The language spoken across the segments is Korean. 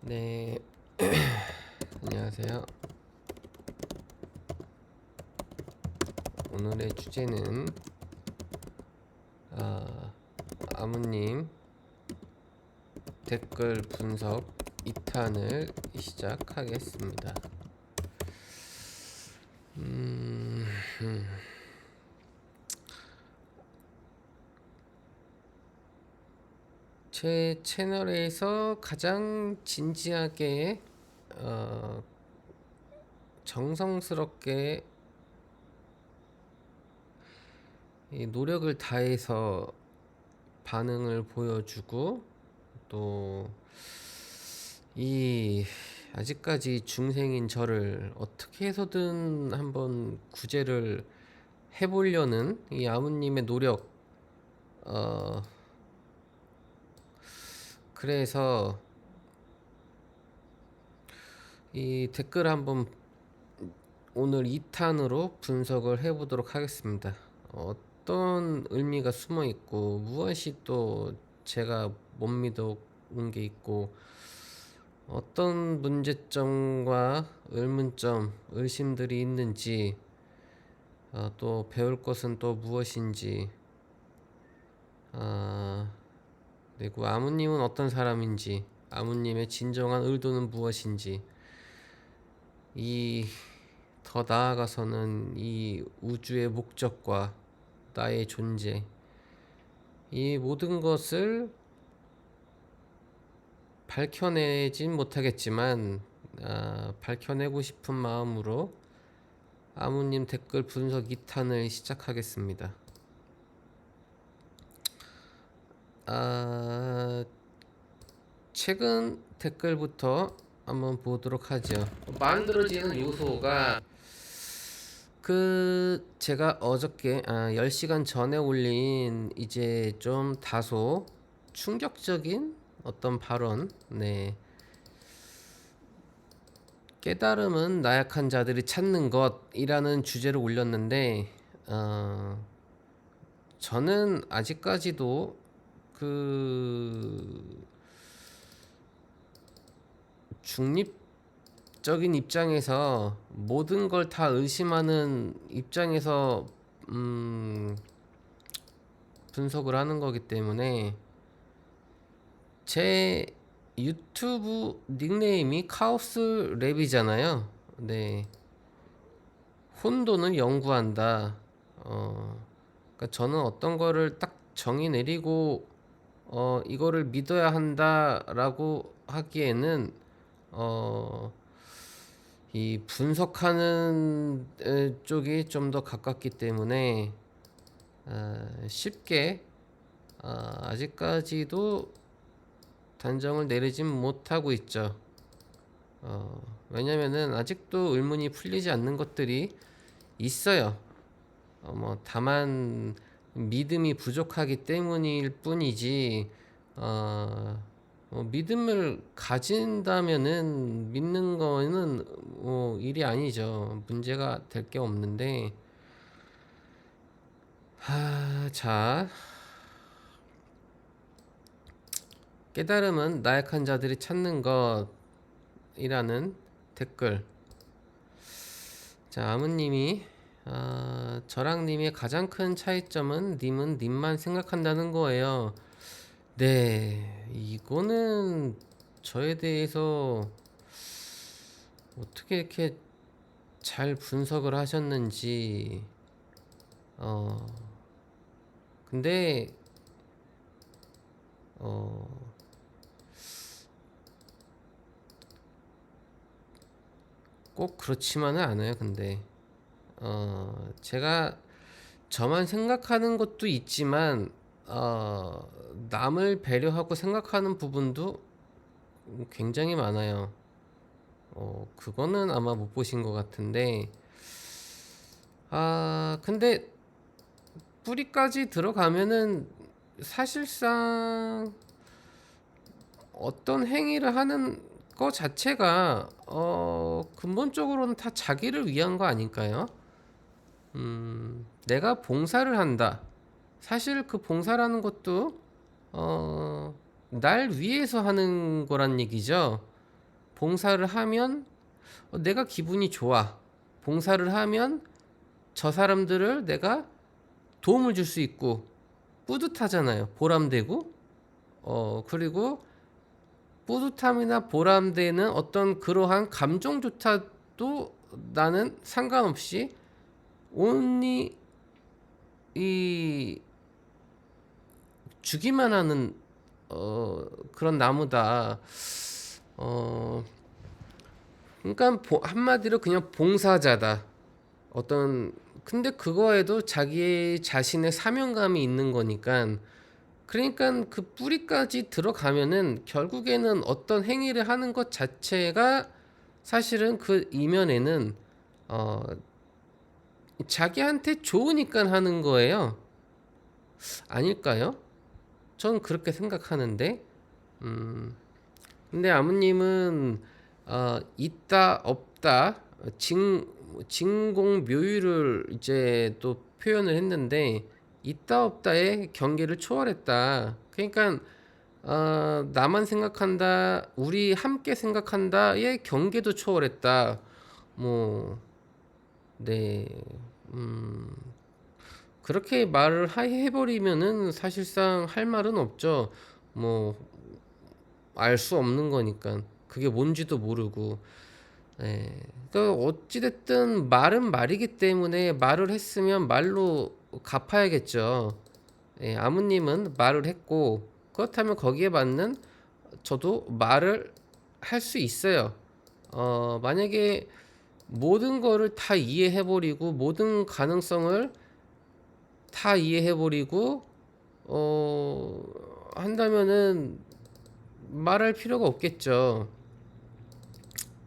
네, 안녕하세요. 오늘의 주제는 아, 아무님 댓글 분석 2탄을 시작하겠습니다. 음, 제 채널에서 가장 진지하게 정성스럽게 이 노력을 다해서 반응을 보여주고 또 이 아직까지 중생인 저를 어떻게 해서든 한번 구제를 해보려는 이 아무님의 노력, 어 그래서 이 댓글 한번 오늘 2탄으로 분석을 해보도록 하겠습니다. 어떤 의미가 숨어 있고 무엇이 또 제가 못 믿어온 게 있고 어떤 문제점과 의문점, 의심들이 있는지, 또 배울 것은 또 무엇인지, 그리고 아무님은 어떤 사람인지, 아무님의 진정한 의도는 무엇인지, 이 더 나아가서는 이 우주의 목적과 나의 존재, 이 모든 것을 밝혀내진 못하겠지만, 밝혀내고 싶은 마음으로 아무님 댓글 분석 2탄을 시작하겠습니다. 최근 댓글부터 한번 보도록 하죠. 만들어지는 요소가 제가 어저께 10시간 전에 올린 이제 좀 다소 충격적인 어떤 발언, 네. 깨달음은 나약한 자들이 찾는 것이라는 주제를 올렸는데, 저는 아직까지도 그 중립적인 입장에서 모든 걸 다 의심하는 입장에서 분석을 하는 거기 때문에 제 유튜브 닉네임이 카오스 랩이잖아요. 네. 혼돈을 연구한다. 그러니까 저는 어떤 거를 딱 정의 내리고 이거를 믿어야 한다라고 하기에는 어, 이 분석하는 쪽이 좀 더 가깝기 때문에 쉽게 아직까지도 단정을 내리진 못하고 있죠. 왜냐면은 아직도 의문이 풀리지 않는 것들이 있어요. 다만 믿음이 부족하기 때문일 뿐이지, 믿음을 가진다면은 믿는 거는 일이 아니죠. 문제가 될 게 없는데, 자, 깨달음은 나약한 자들이 찾는 것이라는 댓글. 자, 아무님이 저랑 님의 가장 큰 차이점은 님은 님만 생각한다는 거예요. 네, 이거는 저에 대해서 어떻게 이렇게 잘 분석을 하셨는지, 근데, 어, 꼭 그렇지만은 않아요, 근데. 제가 저만 생각하는 것도 있지만, 남을 배려하고 생각하는 부분도 굉장히 많아요. 그거는 아마 못 보신 것 같은데, 근데 뿌리까지 들어가면은 사실상 어떤 행위를 하는 거 자체가 근본적으로는 다 자기를 위한 거 아닐까요? 내가 봉사를 한다. 사실 그 봉사라는 것도 날 위해서 하는 거란 얘기죠. 봉사를 하면 내가 기분이 좋아. 봉사를 하면 저 사람들을 내가 도움을 줄 수 있고 뿌듯하잖아요. 보람되고. 그리고 뿌듯함이나 보람되는 어떤 그러한 감정조차도 나는 상관없이 온리 이 주기만 하는 그런 나무다. 어 그러니까 한마디로 그냥 봉사자다. 어떤 근데 그거에도 자기 자신의 사명감이 있는 거니까 그러니까 그 뿌리까지 들어가면은 결국에는 어떤 행위를 하는 것 자체가 사실은 그 이면에는 어 자기한테 좋으니까 하는 거예요. 아닐까요? 전 그렇게 생각하는데 근데 아무님은 있다 없다 진공묘유를 이제 또 표현을 했는데 있다 없다의 경계를 초월했다. 그러니까 나만 생각한다, 우리 함께 생각한다의 경계도 초월했다. 뭐, 네, 그렇게 말을 해버리면은 사실상 할 말은 없죠. 뭐, 알 수 없는 거니까. 그게 뭔지도 모르고. 예. 그러니까 어찌됐든 말은 말이기 때문에 말을 했으면 말로 갚아야겠죠. 예, 아무님은 말을 했고 그렇다면 거기에 맞는 저도 말을 할 수 있어요. 만약에 모든 거를 다 이해해버리고 모든 가능성을 다 이해해버리고 한다면은 말할 필요가 없겠죠.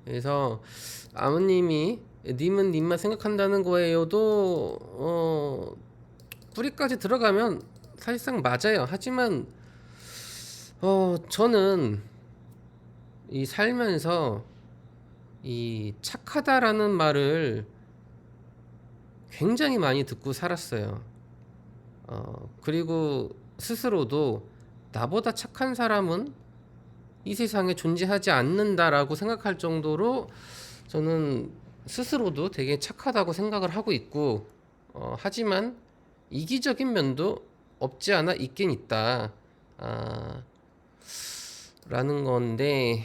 그래서 아버님이 님은 님만 생각한다는 거예요도 뿌리까지 들어가면 사실상 맞아요. 하지만 저는 이 살면서 이 착하다라는 말을 굉장히 많이 듣고 살았어요. 그리고 스스로도 나보다 착한 사람은 이 세상에 존재하지 않는다라고 생각할 정도로 저는 스스로도 되게 착하다고 생각을 하고 있고 하지만 이기적인 면도 없지 않아 있긴 있다 라는 건데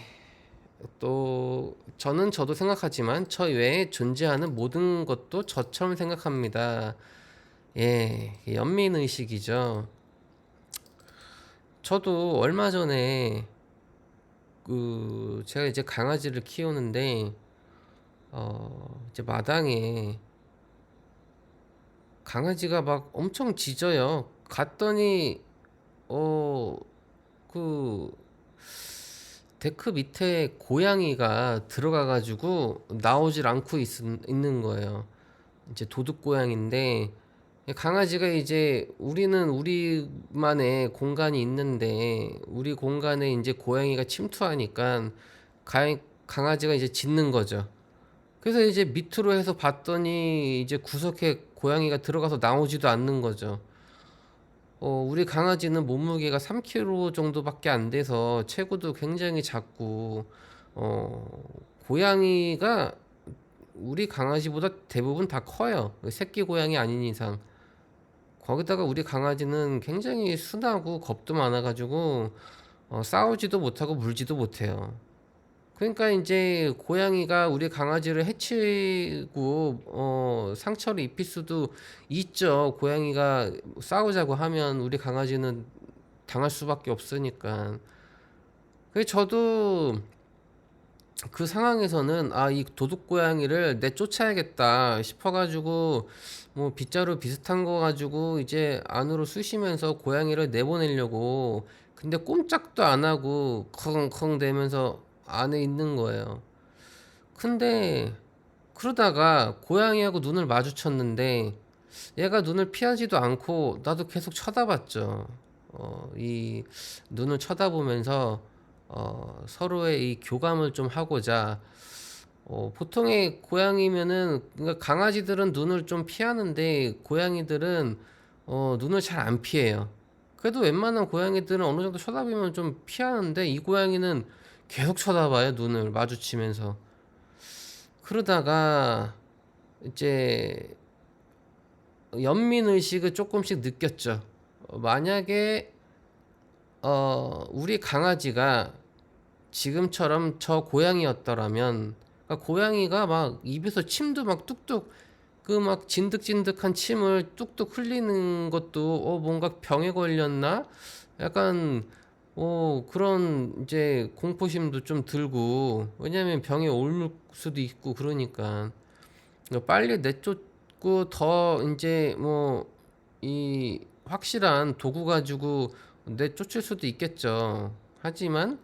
또 저는 저도 생각하지만 저 외에 존재하는 모든 것도 저처럼 생각합니다. 예, 연민의식이죠. 저도 얼마 전에 제가 이제 강아지를 키우는데 이제 마당에 강아지가 막 엄청 짖어요. 갔더니 그 데크 밑에 고양이가 들어가가지고 나오질 않고 있는 거예요. 이제 도둑 고양인데 강아지가 이제 우리는 우리만의 공간이 있는데 우리 공간에 이제 고양이가 침투하니까 강아지가 이제 짖는 거죠. 그래서 이제 밑으로 해서 봤더니 이제 구석에 고양이가 들어가서 나오지도 않는 거죠. 우리 강아지는 몸무게가 3kg 정도밖에 안 돼서 체구도 굉장히 작고, 고양이가 우리 강아지보다 대부분 다 커요. 새끼 고양이 아닌 이상. 거기다가 우리 강아지는 굉장히 순하고 겁도 많아가지고, 싸우지도 못하고 물지도 못해요. 그러니까 이제 고양이가 우리 강아지를 해치고 상처를 입힐 수도 있죠. 고양이가 싸우자고 하면 우리 강아지는 당할 수밖에 없으니까. 그래서 저도 그 상황에서는 이 도둑 고양이를 내쫓아야겠다 싶어가지고 뭐 빗자루 비슷한 거 가지고 이제 안으로 쑤시면서 고양이를 내보내려고 근데 꼼짝도 안 하고 컹컹 대면서 안에 있는 거예요. 근데 그러다가 고양이하고 눈을 마주쳤는데 얘가 눈을 피하지도 않고 나도 계속 쳐다봤죠. 이 눈을 쳐다보면서 서로의 이 교감을 좀 하고자 보통의 고양이면은 그러니까 강아지들은 눈을 좀 피하는데 고양이들은 눈을 잘 안 피해요. 그래도 웬만한 고양이들은 어느 정도 쳐다보면 좀 피하는데 이 고양이는 계속 쳐다봐요, 눈을 마주치면서. 그러다가 이제 연민의식을 조금씩 느꼈죠. 만약에 우리 강아지가 지금처럼 저 고양이였더라면, 그러니까 고양이가 막 입에서 침도 막 뚝뚝, 그 막 진득진득한 침을 뚝뚝 흘리는 것도 뭔가 병에 걸렸나? 약간 그런 이제 공포심도 좀 들고, 왜냐면 병에 옮을 수도 있고 그러니까 빨리 내쫓고 더 이제 뭐 이 확실한 도구 가지고 내쫓을 수도 있겠죠. 하지만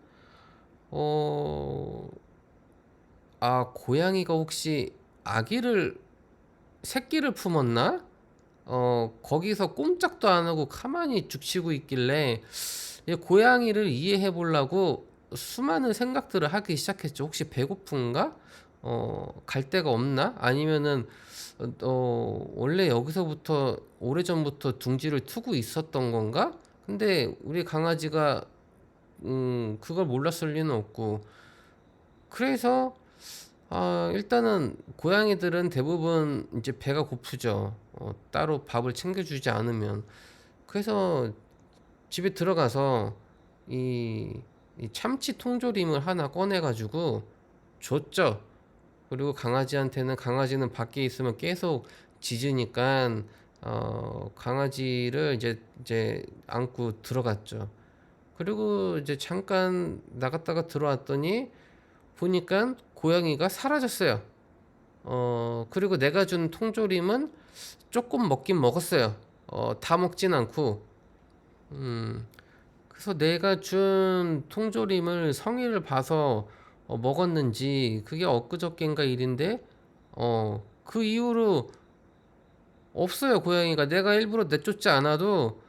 어, 고양이가 혹시 아기를 새끼를 품었나? 거기서 꼼짝도 안 하고 가만히 죽치고 있길래 이 고양이를 이해해 보려고 수많은 생각들을 하기 시작했죠. 혹시 배고픈가? 갈 데가 없나? 아니면은 원래 여기서부터 오래전부터 둥지를 트고 있었던 건가? 근데 우리 강아지가 그걸 몰랐을 리는 없고. 그래서 일단은 고양이들은 대부분 이제 배가 고프죠. 따로 밥을 챙겨주지 않으면. 그래서 집에 들어가서 이, 이 참치 통조림을 하나 꺼내가지고 줬죠. 그리고 강아지는 밖에 있으면 계속 짖으니까 강아지를 이제 안고 들어갔죠. 그리고 이제 잠깐 나갔다가 들어왔더니 보니까 고양이가 사라졌어요. 그리고 내가 준 통조림은 조금 먹긴 먹었어요. 다 먹진 않고. 음, 그래서 내가 준 통조림을 성의를 봐서 먹었는지, 그게 엊그저께인가 일인데, 그 이후로 없어요, 고양이가. 내가 일부러 내쫓지 않아도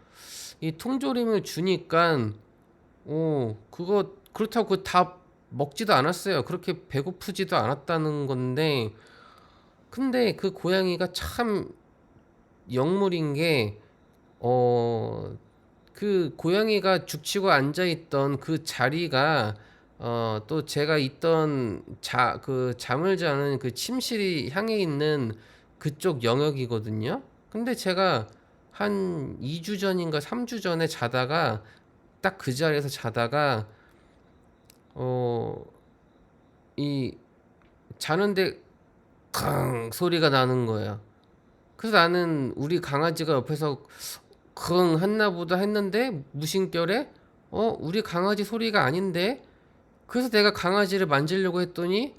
이 통조림을 주니까, 그렇다고 다 먹지도 않았어요. 그렇게 배고프지도 않았다는 건데, 근데 그 고양이가 참 영물인 게, 어, 그 고양이가 죽치고 앉아있던 그 자리가, 또 제가 있던 잠을 자는 그 침실이 향해 있는 그쪽 영역이거든요. 근데 제가 한 2주 전인가 3주 전에 자다가, 딱 그 자리에서 자다가, 어, 이, 자는데 쾅 소리가 나는 거예요. 그래서 나는 우리 강아지가 옆에서 쿵 했나 보다 했는데 무심결에 우리 강아지 소리가 아닌데. 그래서 내가 강아지를 만지려고 했더니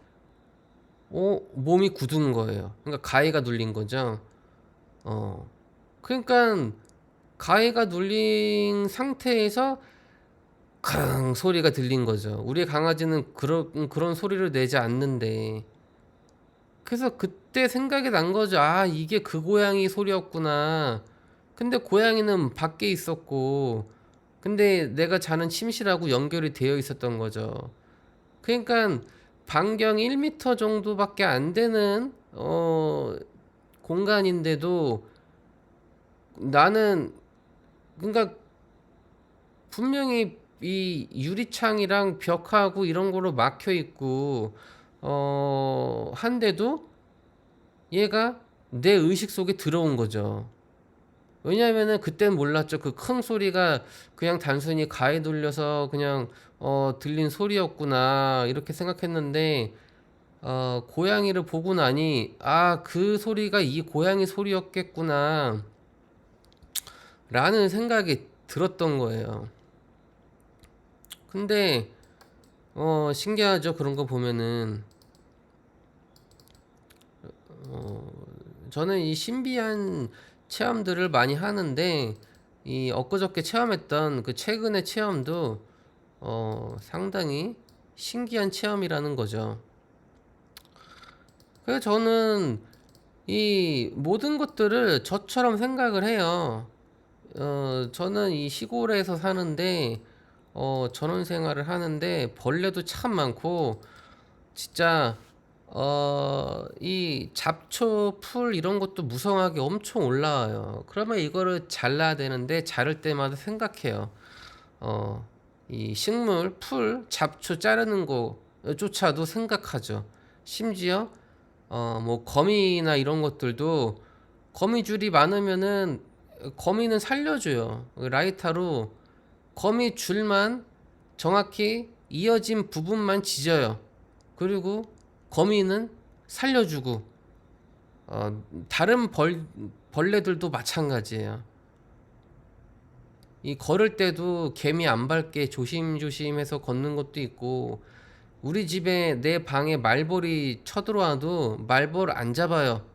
몸이 굳은 거예요. 그러니까 가위가 눌린 거죠. 어 그러니까 가위가 눌린 상태에서 쿵 소리가 들린 거죠. 우리 강아지는 그런 소리를 내지 않는데. 그래서 그때 생각이 난 거죠. 이게 그 고양이 소리였구나. 근데 고양이는 밖에 있었고, 근데 내가 자는 침실하고 연결이 되어 있었던 거죠. 그러니까 반경 1m 정도밖에 안 되는 공간인데도 나는, 그러니까 분명히 이 유리창이랑 벽하고 이런 거로 막혀 있고 한데도 얘가 내 의식 속에 들어온 거죠. 왜냐면은 그땐 몰랐죠. 그 큰 소리가 그냥 단순히 가에 눌려서 그냥 들린 소리였구나 이렇게 생각했는데, 고양이를 보고 나니 그 소리가 이 고양이 소리였겠구나 라는 생각이 들었던 거예요. 근데 신기하죠. 그런 거 보면은 어, 저는 이 신비한 체험들을 많이 하는데, 이 엊그저께 체험했던 그 최근의 체험도 상당히 신기한 체험이라는 거죠. 그래서 저는 이 모든 것들을 저처럼 생각을 해요. 저는 이 시골에서 사는데 전원 생활을 하는데 벌레도 참 많고, 진짜 이 잡초, 풀 이런 것도 무성하게 엄청 올라와요. 그러면 이거를 잘라야 되는데 자를 때마다 생각해요. 어, 이 식물, 풀, 잡초 자르는 거조차도 생각하죠. 심지어 뭐 거미나 이런 것들도 거미줄이 많으면은 거미는 살려줘요. 라이터로 거미줄만 정확히 이어진 부분만 지져요. 그리고 거미는 살려주고 다른 벌레들도 마찬가지예요. 이 걸을 때도 개미 안 밟게 조심조심해서 걷는 것도 있고, 우리 집에 내 방에 말벌이 쳐들어와도 말벌 안 잡아요.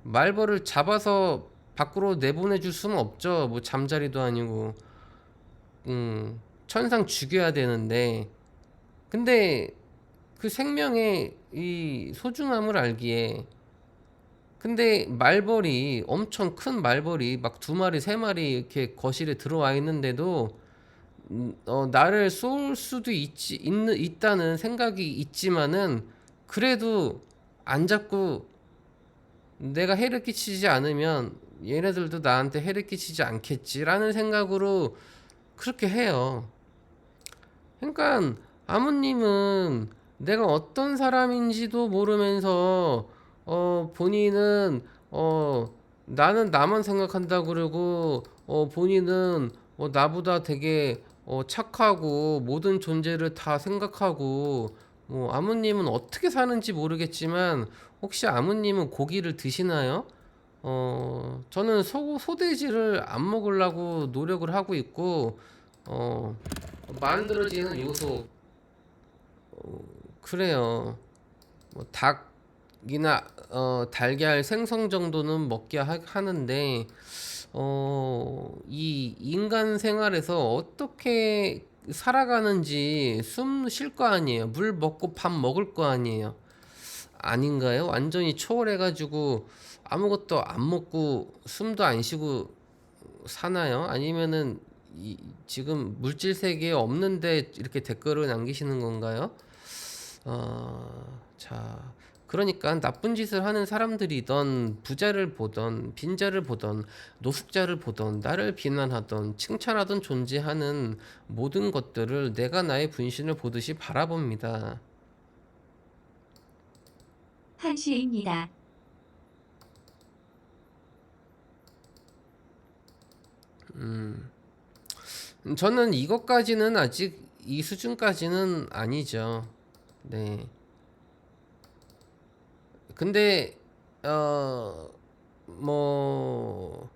말벌을 잡아서 밖으로 내보내줄 수는 없죠. 뭐 잠자리도 아니고. 천상 죽여야 되는데. 근데 그 생명의 이 소중함을 알기에, 근데 말벌이 엄청 큰 말벌이 막 두 마리 세 마리 이렇게 거실에 들어와 있는데도 나를 쏠 수도 있다는 생각이 있지만은, 그래도 안 잡고 내가 해를 끼치지 않으면 얘네들도 나한테 해를 끼치지 않겠지라는 생각으로 그렇게 해요. 그러니까 아무님은 내가 어떤 사람인지도 모르면서 본인은 나는 나만 생각한다 그러고 본인은 나보다 되게 착하고 모든 존재를 다 생각하고, 아무님은 어떻게 사는지 모르겠지만 혹시 아무님은 고기를 드시나요? 저는 소돼지를 안 먹으려고 노력을 하고 있고, 만들어지는 요소, 그래요. 뭐 닭이나 달걀, 생선 정도는 먹게 하는데, 이 인간 생활에서 어떻게 살아가는지 숨 쉴 거 아니에요. 물 먹고 밥 먹을 거 아니에요. 아닌가요? 완전히 초월해가지고 아무것도 안 먹고 숨도 안 쉬고 사나요? 아니면은 지금 물질 세계에 없는데 이렇게 댓글을 남기시는 건가요? 자, 그러니까 나쁜 짓을 하는 사람들이던 부자를 보던 빈자를 보던 노숙자를 보던 나를 비난하던 칭찬하던 존재하는 모든 것들을 내가 나의 분신을 보듯이 바라봅니다. 한시입니다. 저는 이것까지는 아직 이 수준까지는 아니죠. 네. 근데 뭐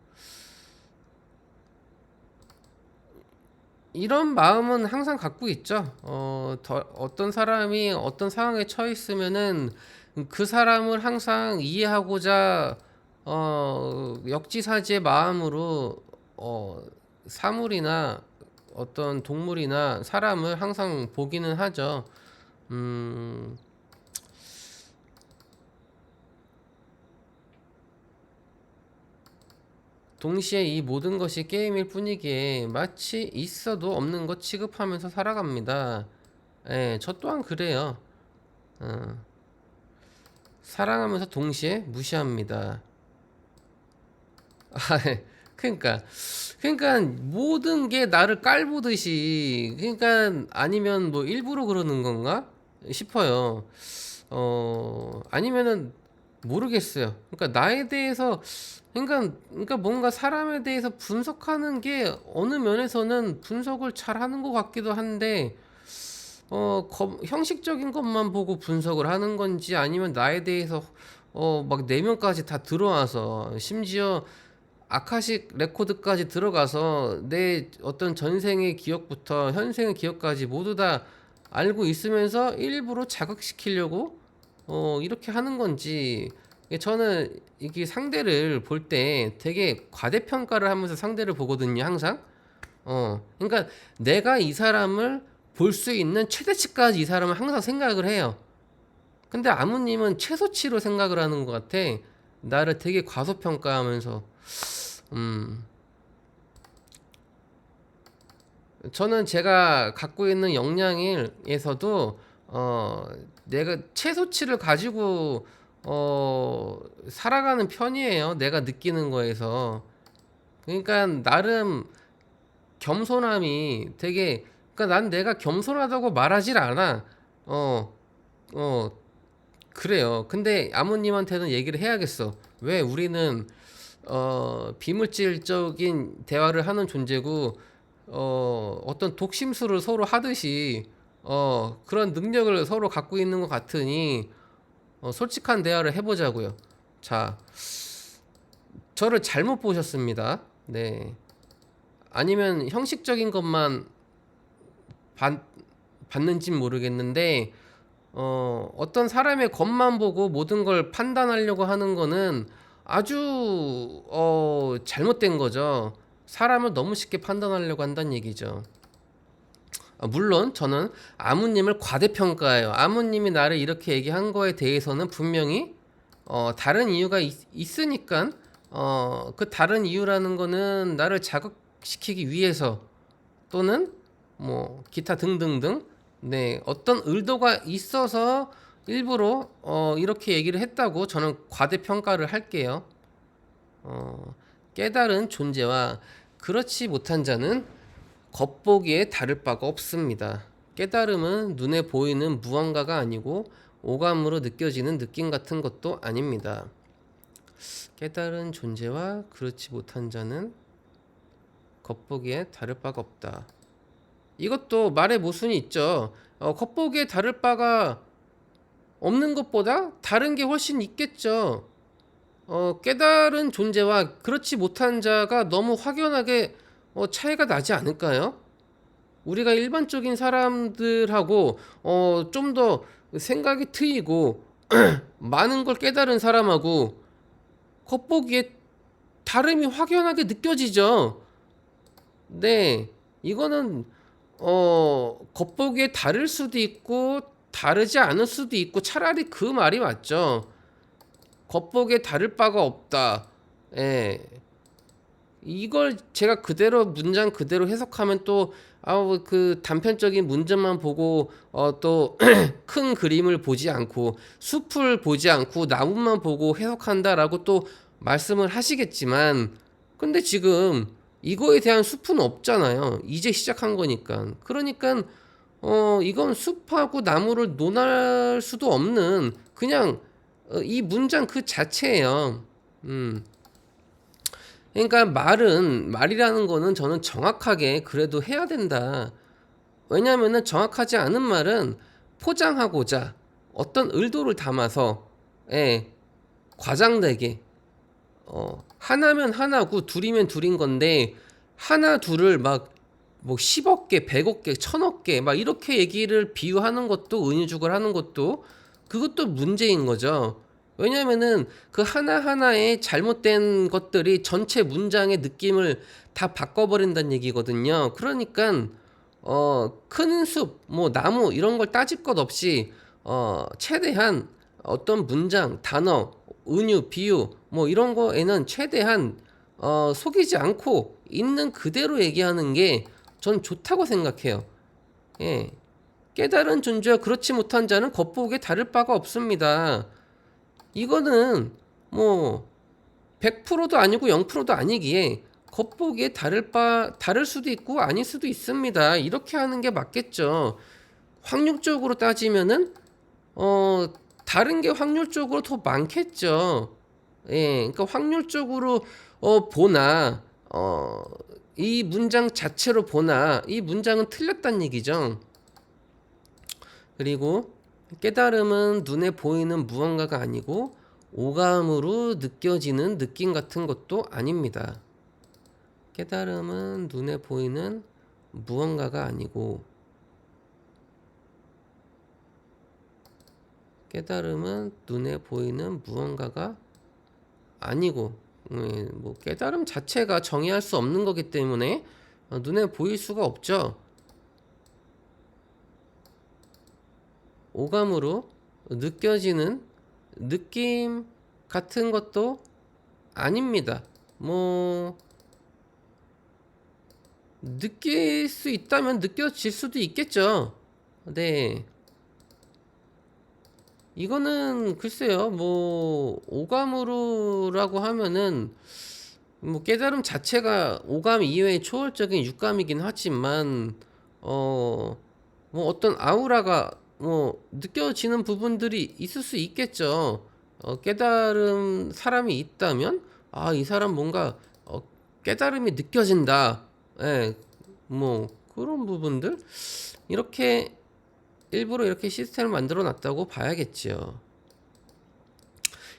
이런 마음은 항상 갖고 있죠. 어떤 사람이 어떤 상황에 처해 있으면은 그 사람을 항상 이해하고자 역지사지의 마음으로 사물이나 어떤 동물이나 사람을 항상 보기는 하죠. 음, 동시에 이 모든 것이 게임일 뿐이기에 마치 있어도 없는 것 취급하면서 살아갑니다. 예, 저 또한 그래요. 어, 사랑하면서 동시에 무시합니다. 아, 예. 그러니까 모든 게 나를 깔보듯이, 그러니까 아니면 뭐 일부러 그러는 건가 싶어요. 아니면은 모르겠어요. 그러니까 나에 대해서, 그러니까 뭔가 사람에 대해서 분석하는 게 어느 면에서는 분석을 잘 하는 것 같기도 한데, 형식적인 것만 보고 분석을 하는 건지, 아니면 나에 대해서 막 내면까지 다 들어와서, 심지어 아카식 레코드까지 들어가서 내 어떤 전생의 기억부터 현생의 기억까지 모두 다 알고 있으면서 일부러 자극시키려고 이렇게 하는 건지. 저는 이게 상대를 볼 때 되게 과대평가를 하면서 상대를 보거든요, 항상. 그러니까 내가 이 사람을 볼 수 있는 최대치까지 이 사람을 항상 생각을 해요. 근데 아무님은 최소치로 생각을 하는 것 같아. 나를 되게 과소평가하면서. 음, 저는 제가 갖고 있는 역량에서도 내가 최소치를 가지고 살아가는 편이에요. 내가 느끼는 거에서. 그러니까 나름 겸손함이 되게, 그러니까 난 내가 겸손하다고 말하질 않아. 어, 어, 그래요. 근데 아무님한테는 얘기를 해야겠어. 왜 우리는 비물질적인 대화를 하는 존재고, 어떤 독심술을 서로 하듯이, 그런 능력을 서로 갖고 있는 것 같으니, 솔직한 대화를 해보자고요. 자, 저를 잘못 보셨습니다. 네. 아니면 형식적인 것만 받, 받는진 모르겠는데, 어떤 사람의 겉만 보고 모든 걸 판단하려고 하는 거는 아주 잘못된 거죠. 사람을 너무 쉽게 판단하려고 한다는 얘기죠. 물론 저는 아무님을 과대평가해요. 아무님이 나를 이렇게 얘기한 거에 대해서는 분명히 다른 이유가 있으니까, 그 다른 이유라는 거는 나를 자극시키기 위해서 또는 뭐 기타 등등등, 네, 어떤 의도가 있어서 일부러 이렇게 얘기를 했다고 저는 과대평가를 할게요. 깨달은 존재와 그렇지 못한 자는 겉보기에 다를 바가 없습니다. 깨달음은 눈에 보이는 무언가가 아니고 오감으로 느껴지는 느낌 같은 것도 아닙니다. 깨달은 존재와 그렇지 못한 자는 겉보기에 다를 바가 없다. 이것도 말의 모순이 있죠. 겉보기에 다를 바가 없는 것보다 다른 게 훨씬 있겠죠. 깨달은 존재와 그렇지 못한 자가 너무 확연하게 차이가 나지 않을까요? 우리가 일반적인 사람들하고 좀 더 생각이 트이고 많은 걸 깨달은 사람하고 겉보기에 다름이 확연하게 느껴지죠. 네, 이거는 겉보기에 다를 수도 있고 다르지 않을 수도 있고 차라리 그 말이 맞죠. 겉보기에 다를 바가 없다. 예. 이걸 제가 그대로 문장 그대로 해석하면 또 그 단편적인 문장만 보고 또 큰 그림을 보지 않고 숲을 보지 않고 나무만 보고 해석한다라고 또 말씀을 하시겠지만, 근데 지금 이거에 대한 숲은 없잖아요. 이제 시작한 거니까. 그러니까 이건 숲하고 나무를 논할 수도 없는 그냥 이 문장 그 자체예요. 그러니까 말이라는 거는 저는 정확하게 그래도 해야 된다. 왜냐하면은 정확하지 않은 말은 포장하고자 어떤 의도를 담아서, 예, 과장되게, 하나면 하나고 둘이면 둘인 건데 하나 둘을 막 뭐 10억 개, 100억 개, 1000억 개 막 이렇게 얘기를 비유하는 것도, 은유죽을 하는 것도 그것도 문제인 거죠. 왜냐면은 그 하나하나의 잘못된 것들이 전체 문장의 느낌을 다 바꿔버린다는 얘기거든요. 그러니까 큰 숲, 뭐 나무 이런 걸 따질 것 없이 최대한 어떤 문장, 단어, 은유, 비유 뭐 이런 거에는 최대한 속이지 않고 있는 그대로 얘기하는 게 전 좋다고 생각해요. 예. 깨달은 존재와 그렇지 못한 자는 겉보기에 다를 바가 없습니다. 이거는 뭐 100%도 아니고 0%도 아니기에 겉보기에 다를 수도 있고 아닐 수도 있습니다. 이렇게 하는 게 맞겠죠. 확률적으로 따지면은 다른 게 확률적으로 더 많겠죠. 예, 그러니까 확률적으로 보나 이 문장 자체로 보나 이 문장은 틀렸다는 얘기죠. 그리고 깨달음은 눈에 보이는 무언가가 아니고 오감으로 느껴지는 느낌 같은 것도 아닙니다. 깨달음은 눈에 보이는 무언가가 아니고 깨달음은 눈에 보이는 무언가가 아니고, 뭐 깨달음 자체가 정의할 수 없는 거기 때문에 눈에 보일 수가 없죠. 오감으로 느껴지는 느낌 같은 것도 아닙니다. 뭐 느낄 수 있다면 느껴질 수도 있겠죠. 네. 이거는 글쎄요, 뭐 오감으로라고 하면은 뭐 깨달음 자체가 오감 이외의 초월적인 육감이긴 하지만 뭐 어떤 아우라가 뭐 느껴지는 부분들이 있을 수 있겠죠. 깨달음 사람이 있다면 이 사람 뭔가 깨달음이 느껴진다. 예, 뭐 그런 부분들 이렇게 일부러 이렇게 시스템을 만들어 놨다고 봐야겠지요.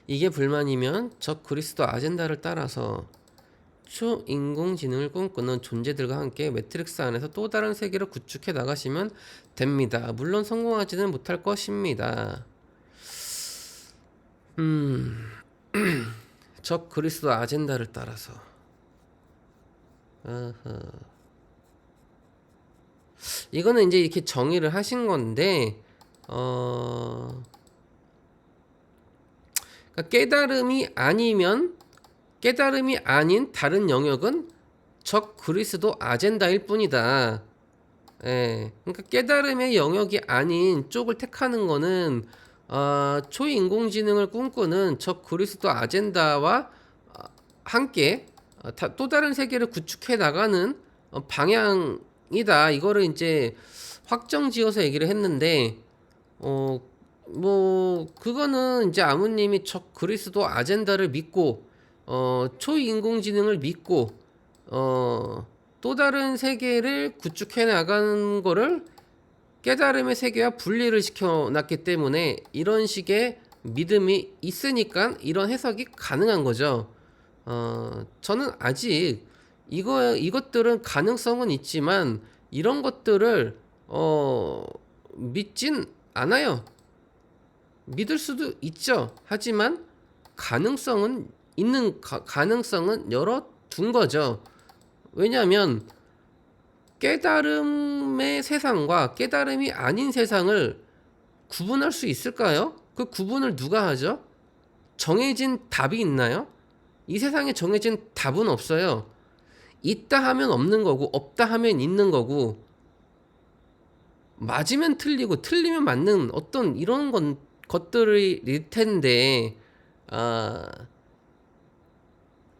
이게 불만이면 적 그리스도 아젠다를 따라서 초인공지능을 꿈꾸는 존재들과 함께 매트릭스 안에서 또 다른 세계를 구축해 나가시면 됩니다. 물론 성공하지는 못할 것입니다. 적 그리스도 아젠다를 따라서. 어허. 이거는 이제 이렇게 정의를 하신 건데, 그러니까 깨달음이 아닌 다른 영역은 적 그리스도 아젠다일 뿐이다. 예, 그러니까 깨달음의 영역이 아닌 쪽을 택하는 거는 초인공지능을 꿈꾸는 적 그리스도 아젠다와 함께 또 다른 세계를 구축해 나가는 방향이다. 이거를 이제 확정지어서 얘기를 했는데 뭐 그거는 이제 아무님이 적 그리스도 아젠다를 믿고 초인공지능을 믿고 또 다른 세계를 구축해 나가는 거를 깨달음의 세계와 분리를 시켜놨기 때문에 이런 식의 믿음이 있으니까 이런 해석이 가능한 거죠. 저는 아직 이것들은 가능성은 있지만 이런 것들을 믿진 않아요. 믿을 수도 있죠. 하지만 가능성은 열어둔 거죠. 왜냐하면 깨달음의 세상과 깨달음이 아닌 세상을 구분할 수 있을까요? 그 구분을 누가 하죠? 정해진 답이 있나요? 이 세상에 정해진 답은 없어요. 있다 하면 없는 거고 없다 하면 있는 거고 맞으면 틀리고 틀리면 맞는 어떤 이런 것들일 텐데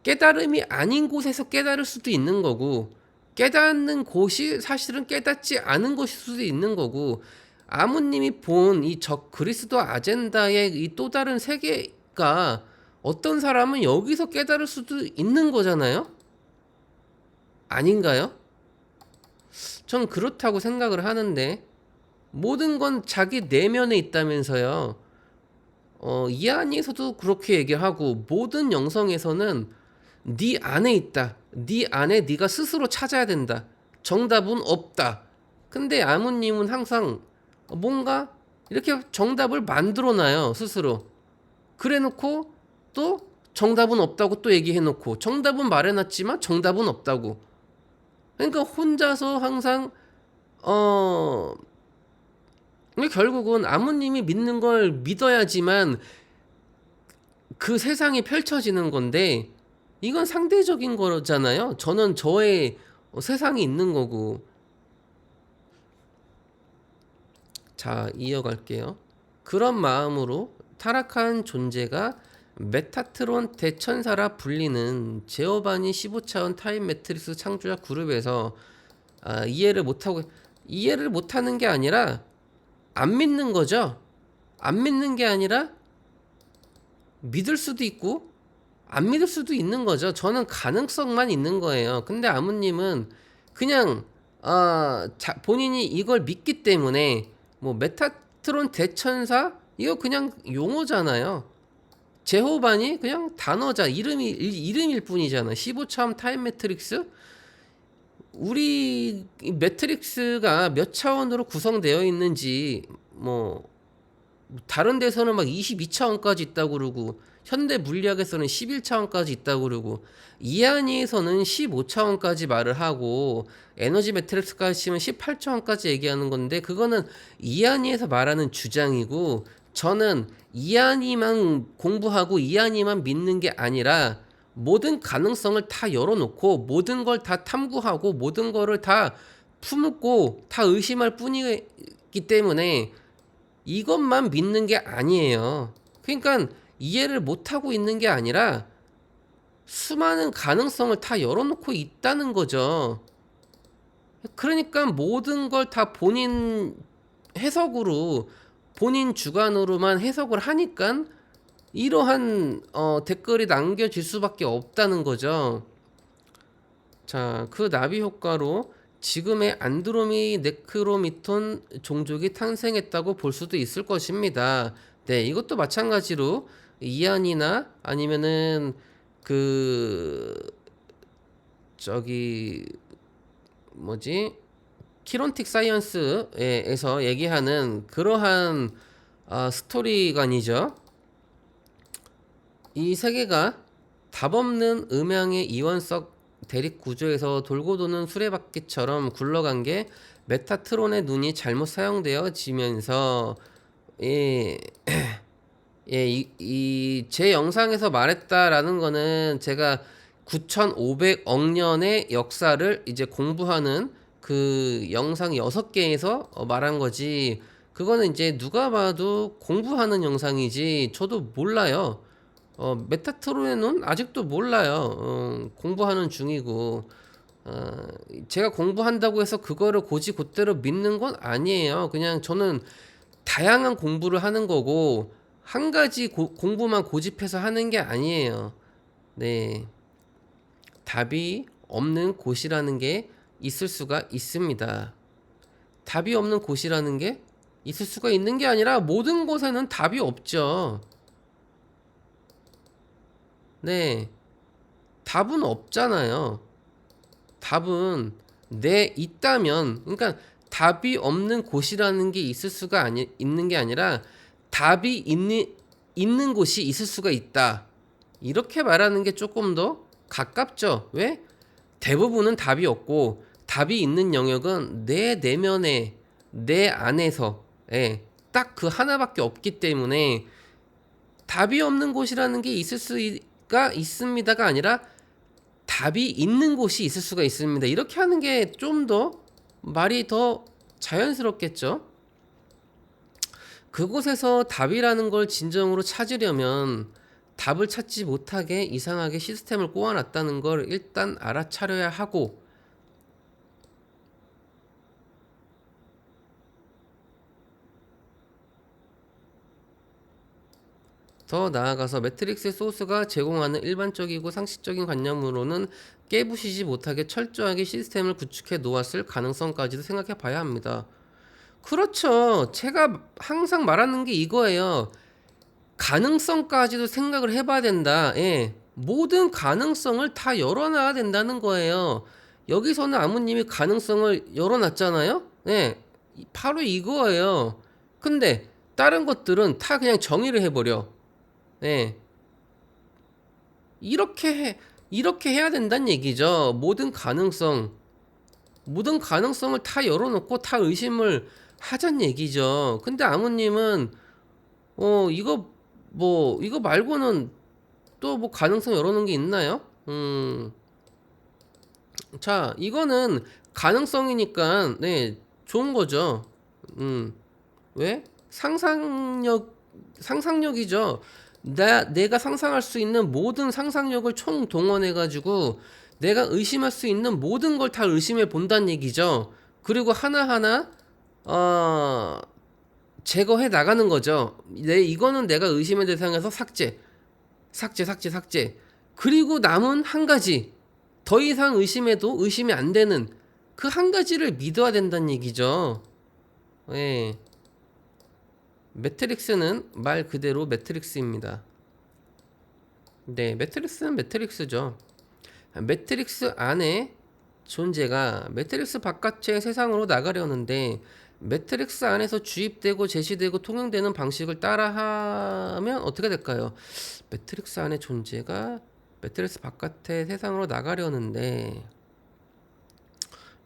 깨달음이 아닌 곳에서 깨달을 수도 있는 거고 깨닫는 곳이 사실은 깨닫지 않은 곳일 수도 있는 거고 아무님이 본 이 적 그리스도 아젠다의 이 또 다른 세계가 어떤 사람은 여기서 깨달을 수도 있는 거잖아요? 아닌가요? 전 그렇다고 생각을 하는데 모든 건 자기 내면에 있다면서요. 이한이에서도 그렇게 얘기하고 모든 영성에서는 네 안에 있다. 네 안에 네가 스스로 찾아야 된다. 정답은 없다. 근데 아무님은 항상 뭔가 이렇게 정답을 만들어 놔요. 스스로. 그래 놓고 또 정답은 없다고 또 얘기해 놓고 정답은 말해 놨지만 정답은 없다고. 그러니까 혼자서 항상 결국은 아무님이 믿는 걸 믿어야지만 그 세상이 펼쳐지는 건데 이건 상대적인 거잖아요. 저는 저의 세상이 있는 거고. 자, 이어갈게요. 그런 마음으로 타락한 존재가 메타트론 대천사라 불리는 제어바니 15차원 타임 매트릭스 창조자 그룹에서 이해를 못하는 게 아니라 안 믿는 거죠. 안 믿는 게 아니라 믿을 수도 있고 안 믿을 수도 있는 거죠. 저는 가능성만 있는 거예요. 근데 아무님은 그냥 본인이 이걸 믿기 때문에 뭐 메타트론 대천사 이거 그냥 용어잖아요. 제호반이 그냥 단어자 이름일 뿐이잖아. 15차원 타임 매트릭스 우리 매트릭스가 몇 차원으로 구성되어 있는지 뭐 다른 데서는 막 22차원까지 있다고 그러고 현대 물리학에서는 11차원까지 있다고 그러고 이하니에서는 15차원까지 말을 하고 에너지 매트릭스까지 치면 18차원까지 얘기하는 건데 그거는 이하니에서 말하는 주장이고 저는 이하니만 공부하고 이하니만 믿는 게 아니라 모든 가능성을 다 열어놓고 모든 걸 다 탐구하고 모든 거를 다 품고 다 의심할 뿐이기 때문에 이것만 믿는 게 아니에요. 그러니까 이해를 못하고 있는 게 아니라 수많은 가능성을 다 열어놓고 있다는 거죠. 그러니까 모든 걸 다 본인 해석으로, 본인 주관으로만 해석을 하니까 이러한 댓글이 남겨질 수밖에 없다는 거죠. 자, 그 나비 효과로 지금의 안드로미 네크로미톤 종족이 탄생했다고 볼 수도 있을 것입니다. 네, 이것도 마찬가지로 이안이나 아니면은 그 저기 뭐지? 키론틱 사이언스에서 얘기하는 그러한 스토리관이죠. 이 세계가 답없는 음양의 이원석 대립 구조에서 돌고 도는 수레바퀴처럼 굴러간 게 메타트론의 눈이 잘못 사용되어지면서 예, 제 영상에서 말했다라는 거는 제가 9,500억 년의 역사를 이제 공부하는 그 영상 6개에서 말한 거지. 그거는 이제 누가 봐도 공부하는 영상이지. 저도 몰라요. 메타트론의 눈 아직도 몰라요. 공부하는 중이고. 제가 공부한다고 해서 그거를 곧대로 믿는 건 아니에요. 그냥 저는 다양한 공부를 하는 거고 한 가지 공부만 고집해서 하는 게 아니에요. 네. 답이 없는 곳이라는 게 있을 수가 있습니다. 답이 없는 곳이라는 게 있을 수가 있는 게 아니라 모든 곳에는 답이 없죠. 네. 답은 없잖아요. 답은 있다면, 그러니까 답이 없는 곳이라는 게 있을 수가 있는 게 아니라 답이 있는 곳이 있을 수가 있다. 이렇게 말하는 게 조금 더 가깝죠. 왜? 대부분은 답이 없고 답이 있는 영역은 내 내면에, 내 안에서 딱 그 하나밖에 없기 때문에 답이 없는 곳이라는 게 있을 수가 있습니다가 아니라 답이 있는 곳이 있을 수가 있습니다. 이렇게 하는 게 좀 더 말이 더 자연스럽겠죠. 그곳에서 답이라는 걸 진정으로 찾으려면 답을 찾지 못하게 이상하게 시스템을 꼬아놨다는 걸 일단 알아차려야 하고, 더 나아가서 매트릭스의 소스가 제공하는 일반적이고 상식적인 관념으로는 깨부시지 못하게 철저하게 시스템을 구축해 놓았을 가능성까지도 생각해 봐야 합니다. 그렇죠. 제가 항상 말하는 게 이거예요. 가능성까지도 생각을 해봐야 된다. 모든 가능성을 다 열어놔야 된다는 거예요. 여기서는 아무님이 가능성을 열어놨잖아요. 바로 이거예요. 근데 다른 것들은 다 그냥 정의를 해버려. 이렇게 해야 된다는 얘기죠. 모든 가능성을 다 열어놓고 다 의심을 하자는 얘기죠. 근데 아무님은 이거 말고는 또 뭐 가능성 열어놓은 게 있나요? 자, 이거는 가능성이니까 좋은 거죠. 왜? 상상력이죠. 내가 상상할 수 있는 모든 상상력을 총동원해가지고 내가 의심할 수 있는 모든 걸 다 의심해 본다는 얘기죠. 그리고 하나하나 제거해 나가는 거죠. 이거는 내가 의심의 대상에서 삭제. 그리고 남은 한 가지, 더 이상 의심해도 의심이 안 되는 그 한 가지를 믿어야 된다는 얘기죠. 매트릭스는 말 그대로 매트릭스입니다. 매트릭스는 매트릭스죠. 매트릭스 안에 존재가 매트릭스 바깥의 세상으로 나가려는데 매트릭스 안에서 주입되고 제시되고 통용되는 방식을 따라하면 어떻게 될까요? 매트릭스 안의 존재가 매트릭스 바깥의 세상으로 나가려는데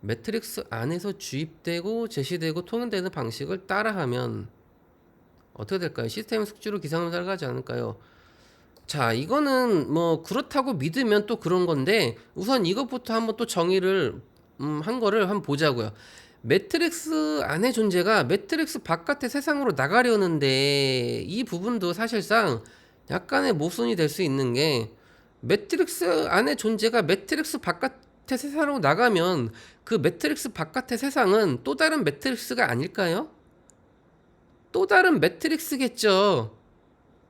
매트릭스 안에서 주입되고 제시되고 통용되는 방식을 따라하면 어떻게 될까요? 시스템 숙주로 기상을 따라가지 않을까요? 자, 이거는 뭐 그렇다고 믿으면 또 그런 건데 우선 이것부터 한번 또 정의를 한 거를 한번 보자고요. 매트릭스 안의 존재가 매트릭스 바깥의 세상으로 나가려는데 이 부분도 사실상 약간의 모순이 될 수 있는 게 매트릭스 안의 존재가 매트릭스 바깥의 세상으로 나가면 그 매트릭스 바깥의 세상은 또 다른 매트릭스가 아닐까요? 또 다른 매트릭스겠죠.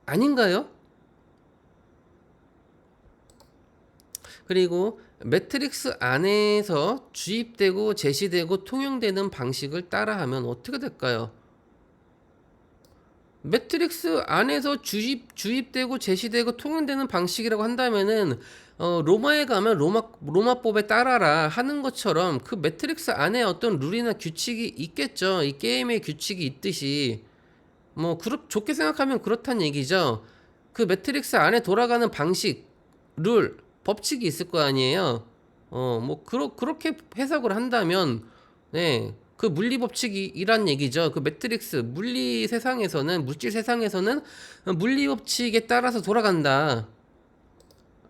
아닌가요? 그리고 매트릭스 안에서 주입되고 제시되고 통용되는 방식을 따라하면 어떻게 될까요? 매트릭스 안에서 주입되고 제시되고 통용되는 방식이라고 한다면은 로마에 가면 로마법에 따라라 하는 것처럼 그 매트릭스 안에 어떤 룰이나 규칙이 있겠죠. 이 게임의 규칙이 있듯이 뭐 좋게 생각하면 그렇단 얘기죠. 그 매트릭스 안에 돌아가는 방식, 룰, 법칙이 있을 거 아니에요. 뭐 그렇게 해석을 한다면 네. 그 물리 법칙이란 얘기죠. 그 매트릭스 물리 세상에서는 물질 세상에서는 물리 법칙에 따라서 돌아간다.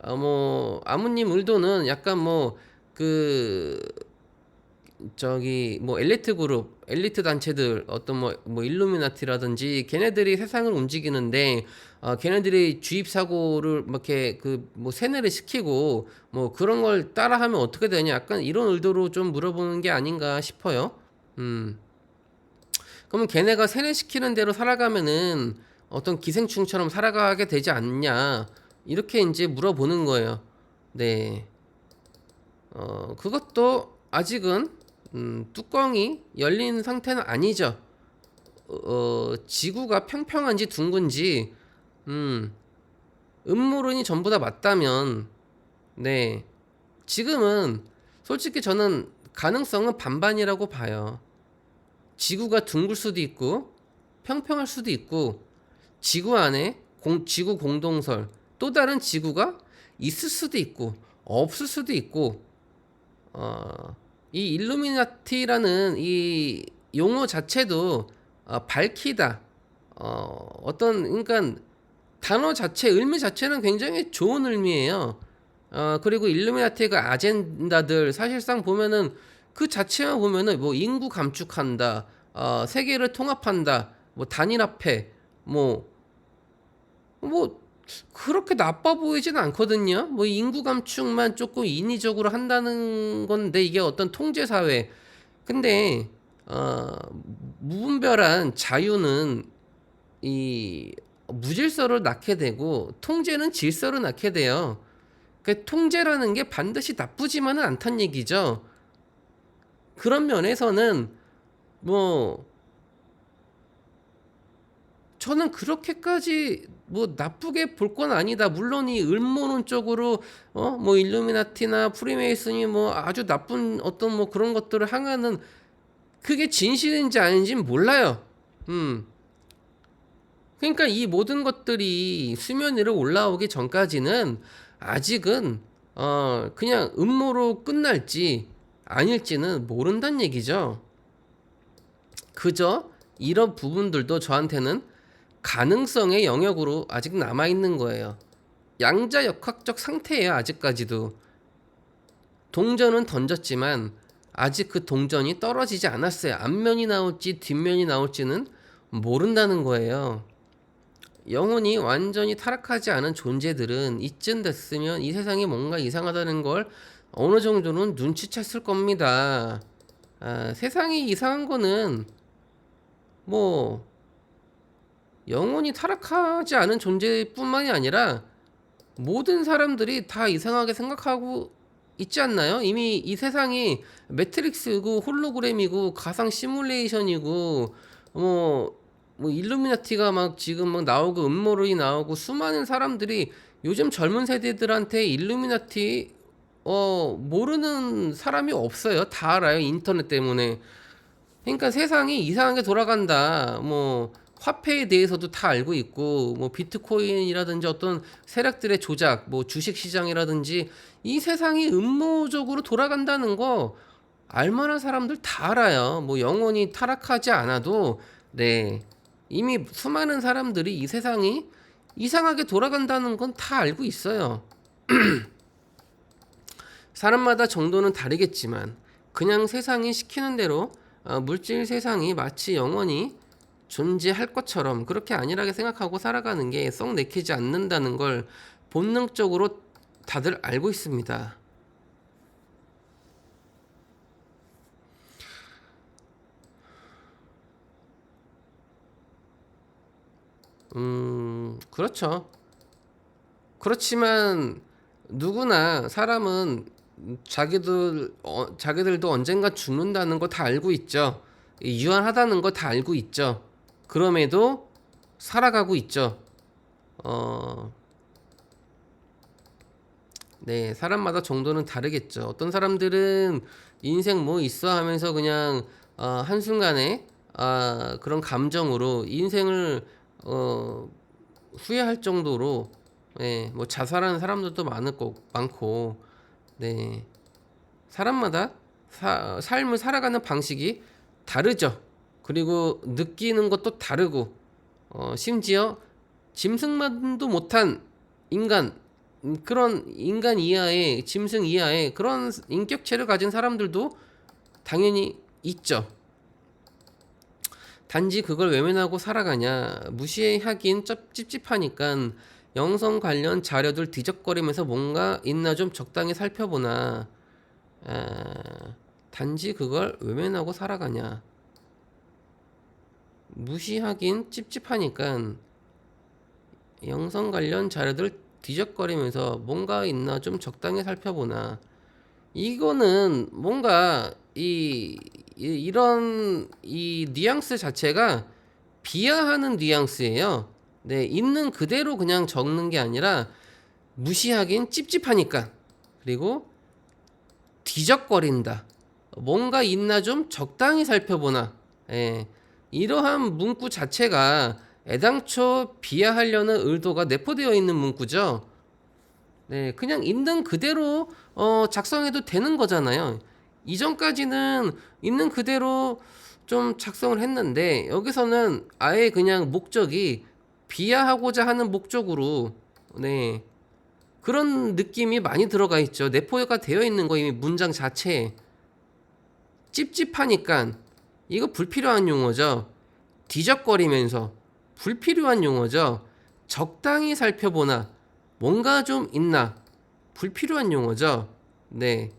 뭐 아무님 의도는 약간 뭐 그 저기 뭐 엘리트 그룹, 엘리트 단체들 어떤 뭐 일루미나티라든지 걔네들이 세상을 움직이는데 걔네들이 주입 사고를 막 이렇게 그 뭐 세뇌를 시키고 뭐 그런 걸 따라하면 어떻게 되냐 약간 이런 의도로 좀 물어보는 게 아닌가 싶어요. 그러면 걔네가 세뇌시키는 대로 살아가면은 어떤 기생충처럼 살아가게 되지 않냐 이렇게 이제 물어보는 거예요. 네. 그것도 아직은 뚜껑이 열린 상태는 아니죠. 지구가 평평한지 둥근지 음모론이 전부 다 맞다면 네 지금은 솔직히 저는 가능성은 반반이라고 봐요. 지구가 둥글 수도 있고 평평할 수도 있고 지구 안에 지구 공동설 또 다른 지구가 있을 수도 있고 없을 수도 있고 이 일루미나티라는 이 용어 자체도 밝히다 어떤 그러니까 단어 자체 의미 자체는 굉장히 좋은 의미예요. 그리고 일루미나티가 아젠다들 사실상 보면은 그 자체만 보면은 뭐 인구 감축한다, 세계를 통합한다, 뭐 단일화폐, 뭐 그렇게 나빠 보이진 않거든요. 뭐 인구 감축만 조금 인위적으로 한다는 건데 이게 어떤 통제 사회. 근데 무분별한 자유는 이 무질서를 낳게 되고 통제는 질서를 낳게 돼요. 그 통제라는 게 반드시 나쁘지만은 않단 얘기죠. 그런 면에서는 뭐 저는 그렇게까지 뭐 나쁘게 볼 건 아니다. 물론 이 음모론적으로 뭐 일루미나티나 프리메이슨이 뭐 아주 나쁜 어떤 뭐 그런 것들을 향하는 그게 진실인지 아닌지는 몰라요. 그러니까 이 모든 것들이 수면 위로 올라오기 전까지는 아직은 그냥 음모로 끝날지 아닐지는 모른다는 얘기죠. 그저 이런 부분들도 저한테는 가능성의 영역으로 아직 남아있는 거예요. 양자역학적 상태예요. 아직까지도. 동전은 던졌지만 아직 그 동전이 떨어지지 않았어요. 앞면이 나올지 뒷면이 나올지는 모른다는 거예요. 영혼이 완전히 타락하지 않은 존재들은 이쯤 됐으면 이 세상이 뭔가 이상하다는 걸 어느 정도는 눈치챘을 겁니다. 세상이 이상한 거는 뭐 영혼이 타락하지 않은 존재뿐만이 아니라 모든 사람들이 다 이상하게 생각하고 있지 않나요? 이미 이 세상이 매트릭스고 홀로그램이고 가상 시뮬레이션이고 뭐 일루미나티가 막 지금 막 나오고 음모론이 나오고 수많은 사람들이 요즘 젊은 세대들한테 일루미나티 모르는 사람이 없어요. 다 알아요. 인터넷 때문에. 그러니까 세상이 이상하게 돌아간다. 뭐 화폐에 대해서도 다 알고 있고 뭐 비트코인이라든지 어떤 세력들의 조작, 뭐 주식 시장이라든지 이 세상이 음모적으로 돌아간다는 거 알만한 사람들 다 알아요. 뭐 영원히 타락하지 않아도 네. 이미 수많은 사람들이 이 세상이 이상하게 돌아간다는 건 다 알고 있어요. 사람마다 정도는 다르겠지만 그냥 세상이 시키는 대로 물질 세상이 마치 영원히 존재할 것처럼 그렇게 안일하게 생각하고 살아가는 게 썩 내키지 않는다는 걸 본능적으로 다들 알고 있습니다. 그렇죠. 그렇지만 누구나 사람은 자기들도 언젠가 죽는다는 거 다 알고 있죠. 유한하다는 거 다 알고 있죠. 그럼에도 살아가고 있죠. 어, 네, 사람마다 정도는 다르겠죠. 어떤 사람들은 인생 뭐 있어 하면서 그냥 한순간에 그런 감정으로 인생을 어, 후회할 정도로 뭐 자살하는 사람들도 많고 네, 사람마다 삶을 살아가는 방식이 다르죠. 그리고 느끼는 것도 다르고 심지어 짐승만도 못한 인간 그런 인간 이하의 짐승 이하의 그런 인격체를 가진 사람들도 당연히 있죠. 단지 그걸 외면하고 살아가냐 무시하긴 찝찝하니까 영성 관련 자료들 뒤적거리면서 뭔가 있나 좀 적당히 살펴보나. 단지 그걸 외면하고 살아가냐 무시하긴 찝찝하니까 영성 관련 자료들 뒤적거리면서 뭔가 있나 좀 적당히 살펴보나. 이거는 뭔가 이런 이 뉘앙스 자체가 비하하는 뉘앙스예요. 네, 있는 그대로 그냥 적는 게 아니라 무시하긴 찝찝하니까. 그리고 뒤적거린다. 뭔가 있나 좀 적당히 살펴보나. 예, 이러한 문구 자체가 애당초 비하하려는 의도가 내포되어 있는 문구죠. 네, 그냥 있는 그대로 작성해도 되는 거잖아요. 이전까지는 있는 그대로 좀 작성을 했는데 여기서는 아예 그냥 목적이 비하하고자 하는 목적으로 네, 그런 느낌이 많이 들어가 있죠. 내포가 되어 있는 거 이미 문장 자체에. 찝찝하니까 이거 불필요한 용어죠. 뒤적거리면서 불필요한 용어죠. 적당히 살펴보나 뭔가 좀 있나 불필요한 용어죠. 네.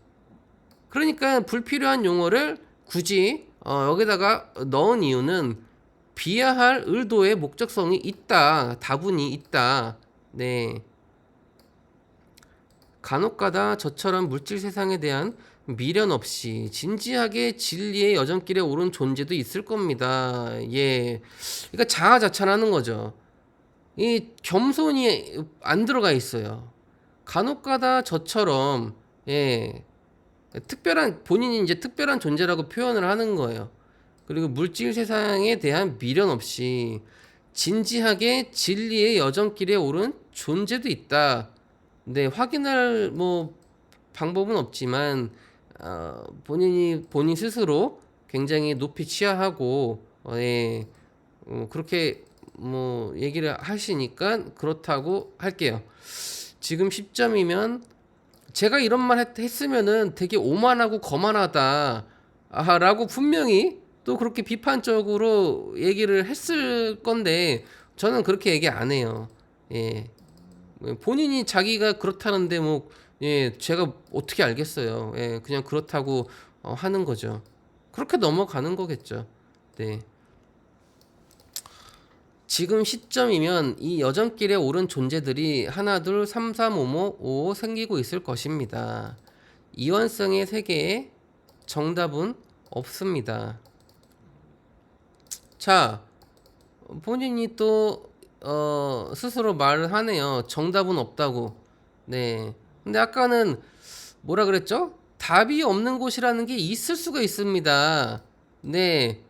그러니까 불필요한 용어를 굳이 여기다가 넣은 이유는 비하할 의도의 목적성이 있다. 다분히 있다. 네. 간혹가다 저처럼 물질 세상에 대한 미련 없이 진지하게 진리의 여정길에 오른 존재도 있을 겁니다. 예. 그러니까 자아자찬하는 거죠. 이 겸손이 안 들어가 있어요. 간혹가다 저처럼 예. 특별한 본인이 이제 특별한 존재라고 표현을 하는 거예요. 그리고 물질 세상에 대한 미련 없이 진지하게 진리의 여정길에 오른 존재도 있다. 네, 확인할 뭐 방법은 없지만 본인 스스로 굉장히 높이 취하하고 예, 그렇게 뭐 얘기를 하시니까 그렇다고 할게요. 지금 10점이면 제가 이런 말 했으면은 되게 오만하고 거만하다 라고 분명히 또 그렇게 비판적으로 얘기를 했을 건데 저는 그렇게 얘기 안 해요. 예. 본인이 자기가 그렇다는데 뭐 예, 제가 어떻게 알겠어요. 예, 그냥 그렇다고 하는 거죠. 그렇게 넘어가는 거겠죠. 네. 지금 시점이면 이 여정길에 오른 존재들이 하나 둘 3, 4, 5 생기고 있을 것입니다. 이원성의 세계에 정답은 없습니다. 자, 본인이 또 스스로 말을 하네요. 정답은 없다고. 네. 근데 아까는 뭐라 그랬죠? 답이 없는 곳이라는 게 있을 수가 있습니다. 네.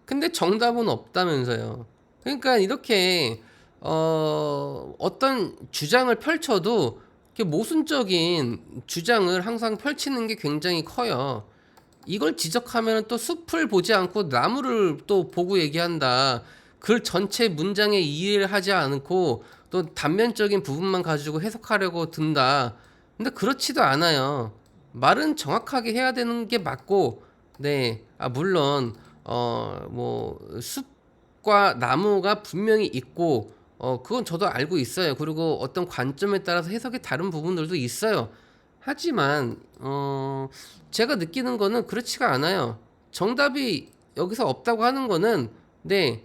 근데 정답은 없다면서요. 그러니까 이렇게 어떤 주장을 펼쳐도 이렇게 모순적인 주장을 항상 펼치는 게 굉장히 커요. 이걸 지적하면 또 숲을 보지 않고 나무를 또 보고 얘기한다. 글 전체 문장에 이해를 하지 않고 또 단면적인 부분만 가지고 해석하려고 든다. 근데 그렇지도 않아요. 말은 정확하게 해야 되는 게 맞고, 네, 물론 뭐 숲과 나무가 분명히 있고, 그건 저도 알고 있어요. 그리고 어떤 관점에 따라서 해석이 다른 부분들도 있어요. 하지만 제가 느끼는 거는 그렇지가 않아요. 정답이 여기서 없다고 하는 거는 네,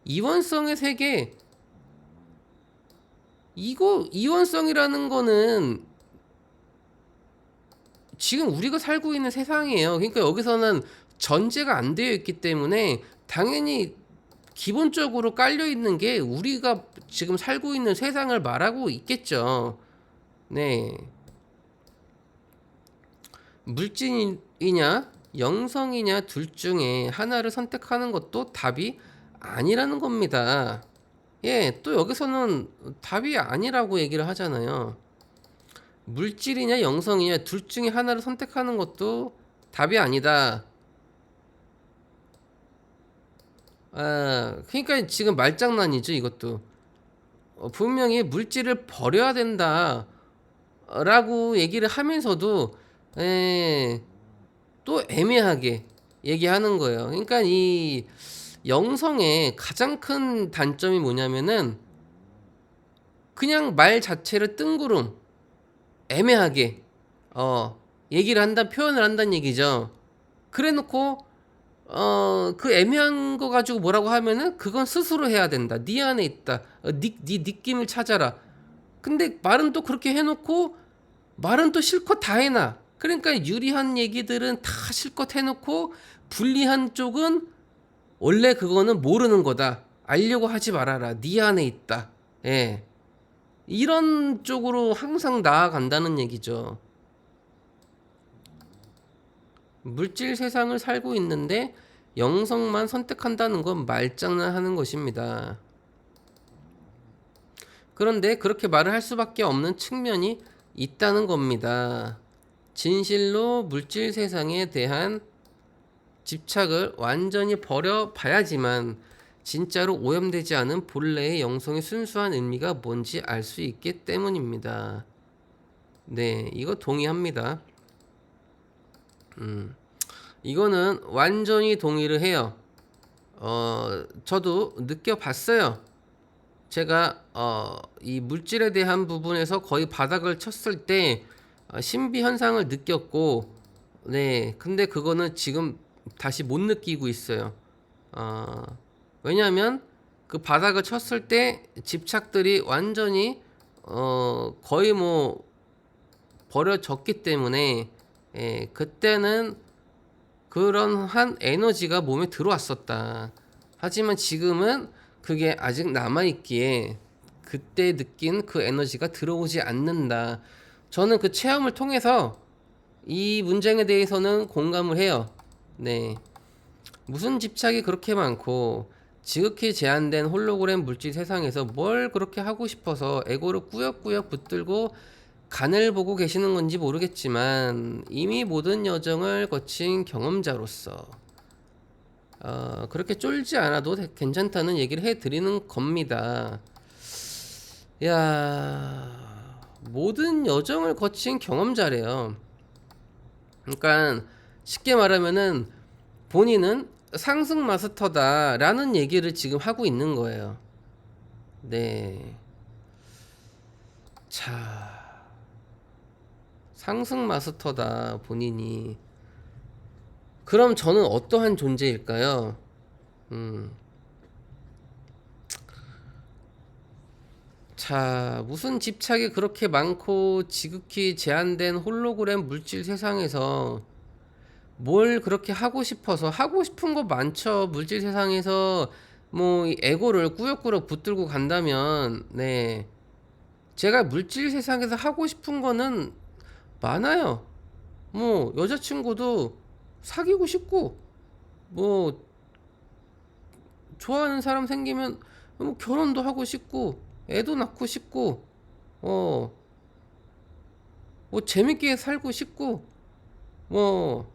이원성의 세계, 이거 이원성이라는 거는 지금 우리가 살고 있는 세상이에요. 그러니까 여기서는 전제가 안 되어 있기 때문에 당연히 기본적으로 깔려 있는 게 우리가 지금 살고 있는 세상을 말하고 있겠죠. 네. 물질이냐 영성이냐 둘 중에 하나를 선택하는 것도 답이 아니라는 겁니다. 예, 또 여기서는 답이 아니라고 얘기를 하잖아요. 물질이냐 영성이냐 둘 중에 하나를 선택하는 것도 답이 아니다. 그러니까 지금 말장난이죠, 이것도. 분명히 물질을 버려야 된다라고 얘기를 하면서도 에, 또 애매하게 얘기하는 거예요. 그러니까 이 영성의 가장 큰 단점이 뭐냐면은 그냥 말 자체를 뜬구름 애매하게 얘기를 한다 표현을 한다는 얘기죠. 그래놓고 그 애매한 거 가지고 뭐라고 하면은 그건 스스로 해야 된다. 네 안에 있다. 네 느낌을 찾아라. 근데 말은 또 그렇게 해놓고 말은 또 실컷 다 해놔. 그러니까 유리한 얘기들은 다 실컷 해놓고 불리한 쪽은 원래 그거는 모르는 거다. 알려고 하지 말아라. 네 안에 있다. 예. 이런 쪽으로 항상 나아간다는 얘기죠. 물질 세상을 살고 있는데 영성만 선택한다는 건 말장난하는 것입니다. 그런데 그렇게 말을 할 수밖에 없는 측면이 있다는 겁니다. 진실로 물질 세상에 대한 집착을 완전히 버려봐야지만 진짜로 오염되지 않은 본래의 영성의 순수한 의미가 뭔지 알 수 있기 때문입니다. 네, 이거 동의합니다. 이거는 완전히 동의를 해요. 저도 느껴봤어요. 제가 이 물질에 대한 부분에서 거의 바닥을 쳤을 때 신비 현상을 느꼈고, 네, 근데 그거는 지금 다시 못 느끼고 있어요. 왜냐하면 그 바닥을 쳤을 때 집착들이 완전히 거의 뭐 버려졌기 때문에 그때는 그런 한 에너지가 몸에 들어왔었다. 하지만 지금은 그게 아직 남아있기에 그때 느낀 그 에너지가 들어오지 않는다. 저는 그 체험을 통해서 이 문장에 대해서는 공감을 해요. 네. 무슨 집착이 그렇게 많고 지극히 제한된 홀로그램 물질 세상에서 뭘 그렇게 하고 싶어서 에고를 꾸역꾸역 붙들고 간을 보고 계시는 건지 모르겠지만 이미 모든 여정을 거친 경험자로서 그렇게 쫄지 않아도 괜찮다는 얘기를 해드리는 겁니다. 야, 모든 여정을 거친 경험자래요. 그러니까 쉽게 말하면은 본인은 상승 마스터다라는 얘기를 지금 하고 있는 거예요. 네. 자, 상승 마스터다 본인이. 그럼 저는 어떠한 존재일까요? 자, 무슨 집착이 그렇게 많고 지극히 제한된 홀로그램 물질 세상에서 뭘 그렇게 하고 싶어서 하고 싶은 거 많죠. 물질 세상에서 뭐 이 에고를 꾸역꾸역 붙들고 간다면 네. 제가 물질 세상에서 하고 싶은 거는 많아요. 뭐 여자친구도 사귀고 싶고 뭐 좋아하는 사람 생기면 뭐 결혼도 하고 싶고 애도 낳고 싶고 뭐 재밌게 살고 싶고 뭐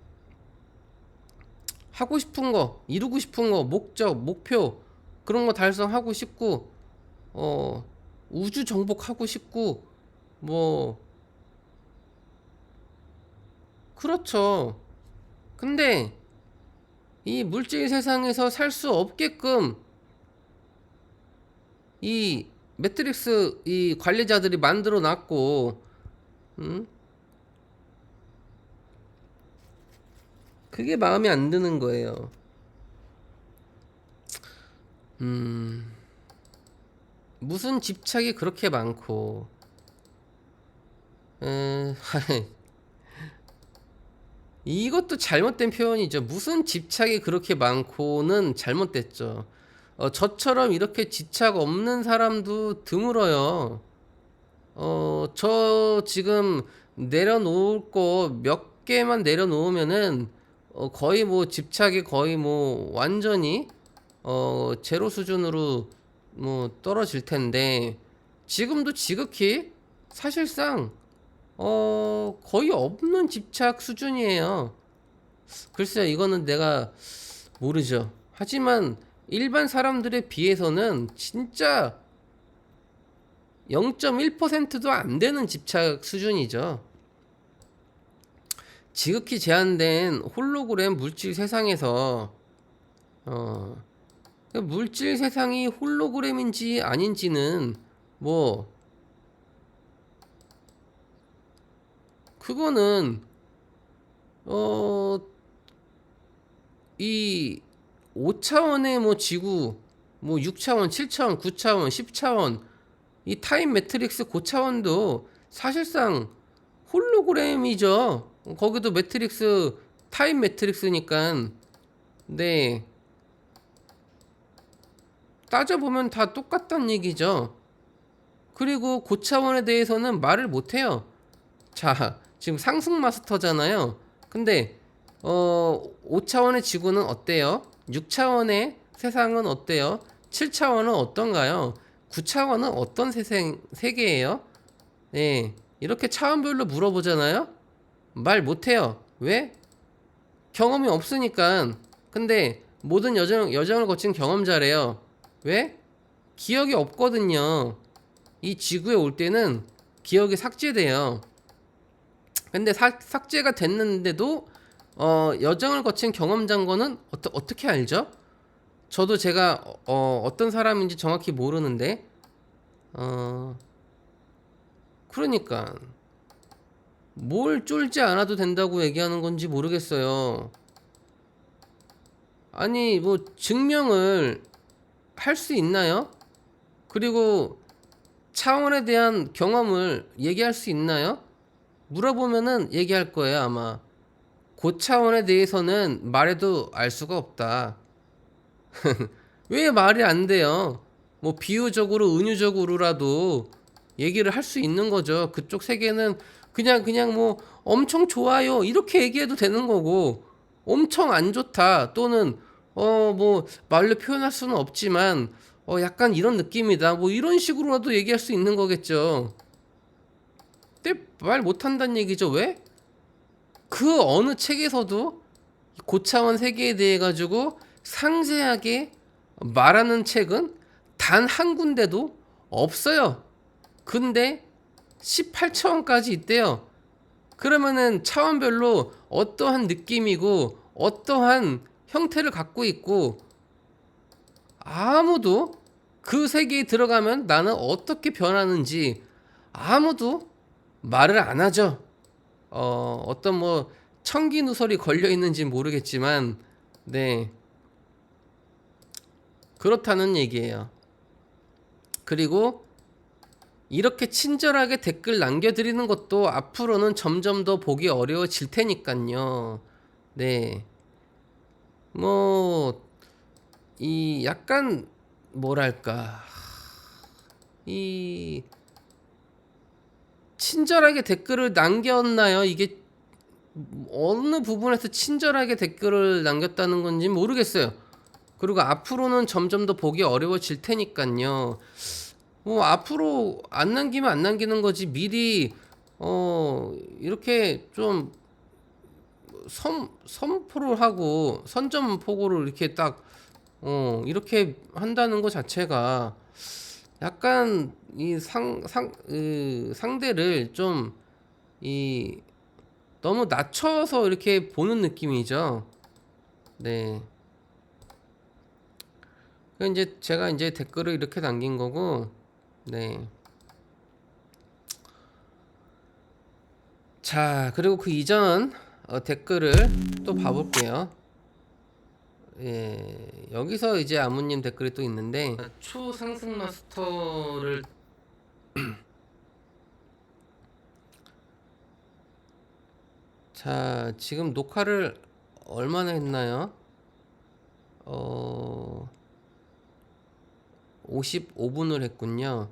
하고 싶은 거 이루고 싶은 거 목적 목표 그런 거 달성하고 싶고 우주 정복하고 싶고 뭐 그렇죠. 근데 이 물질 세상에서 살 수 없게끔 이 매트릭스 이 관리자들이 만들어 놨고, 음? 그게 마음에 안 드는 거예요. 무슨 집착이 그렇게 많고, 이것도 잘못된 표현이죠. 무슨 집착이 그렇게 많고는 잘못됐죠. 저처럼 이렇게 집착 없는 사람도 드물어요. 저 지금 내려놓을 거 몇 개만 내려놓으면은 거의 뭐 집착이 거의 뭐 완전히 제로 수준으로 뭐 떨어질 텐데 지금도 지극히 사실상 거의 없는 집착 수준이에요. 글쎄요, 이거는 내가 모르죠. 하지만 일반 사람들에 비해서는 진짜 0.1%도 안 되는 집착 수준이죠. 지극히 제한된 홀로그램 물질 세상에서 그 물질 세상이 홀로그램인지 아닌지는 뭐 그거는 이 5차원의 뭐 지구 뭐 6차원, 7차원, 9차원, 10차원 이 타임 매트릭스 고차원도 사실상 홀로그램이죠. 거기도 매트릭스 타임 매트릭스니까 네 따져보면 다 똑같단 얘기죠. 그리고 고차원에 대해서는 말을 못해요. 자, 지금 상승 마스터잖아요. 근데 5차원의 지구는 어때요? 6차원의 세상은 어때요? 7차원은 어떤가요? 9차원은 어떤 세계예요? 네, 이렇게 차원별로 물어보잖아요. 말 못해요. 왜? 경험이 없으니까. 근데 모든 여정을 거친 경험자래요. 왜? 기억이 없거든요. 이 지구에 올 때는 기억이 삭제돼요. 근데 삭제가 됐는데도 여정을 거친 경험자인 거는 어떻게 알죠? 저도 제가 어떤 사람인지 정확히 모르는데 그러니까 뭘 쫄지 않아도 된다고 얘기하는 건지 모르겠어요. 아니 뭐 증명을 할 수 있나요? 그리고 차원에 대한 경험을 얘기할 수 있나요? 물어보면은 얘기할 거예요 아마. 고차원에 대해서는 말해도 알 수가 없다. 왜 말이 안 돼요? 뭐 비유적으로 은유적으로라도 얘기를 할 수 있는 거죠. 그쪽 세계는 그냥 뭐 엄청 좋아요 이렇게 얘기해도 되는 거고 엄청 안 좋다 또는 뭐 말로 표현할 수는 없지만 약간 이런 느낌이다 뭐 이런 식으로라도 얘기할 수 있는 거겠죠. 근데 말 못한다는 얘기죠. 왜? 그 어느 책에서도 고차원 세계에 대해 가지고 상세하게 말하는 책은 단 한 군데도 없어요. 근데 18차원까지 있대요. 그러면은 차원별로 어떠한 느낌이고 어떠한 형태를 갖고 있고 아무도 그 세계에 들어가면 나는 어떻게 변하는지 아무도 말을 안 하죠. 어떤 뭐 청기 누설이 걸려 있는지 모르겠지만 네 그렇다는 얘기예요. 그리고 이렇게 친절하게 댓글 남겨드리는 것도 앞으로는 점점 더 보기 어려워질 테니까요. 네. 뭐, 이 약간, 뭐랄까. 이, 친절하게 댓글을 남겼나요? 이게 어느 부분에서 친절하게 댓글을 남겼다는 건지 모르겠어요. 그리고 앞으로는 점점 더 보기 어려워질 테니까요. 뭐 앞으로 안 남기면 안 남기는 거지 미리 이렇게 좀 선포를 하고 선점포고를 이렇게 딱 이렇게 한다는 것 자체가 약간 이 상대를 좀 이 너무 낮춰서 이렇게 보는 느낌이죠. 네. 그 이제 제가 이제 댓글을 이렇게 남긴 거고, 네. 자, 그리고 그 이전 댓글을 또 봐볼게요. 예, 여기서 이제 아무님 댓글이 또 있는데, 초상승 마스터를 자, 지금 녹화를 얼마나 했나요? 55분을 했군요.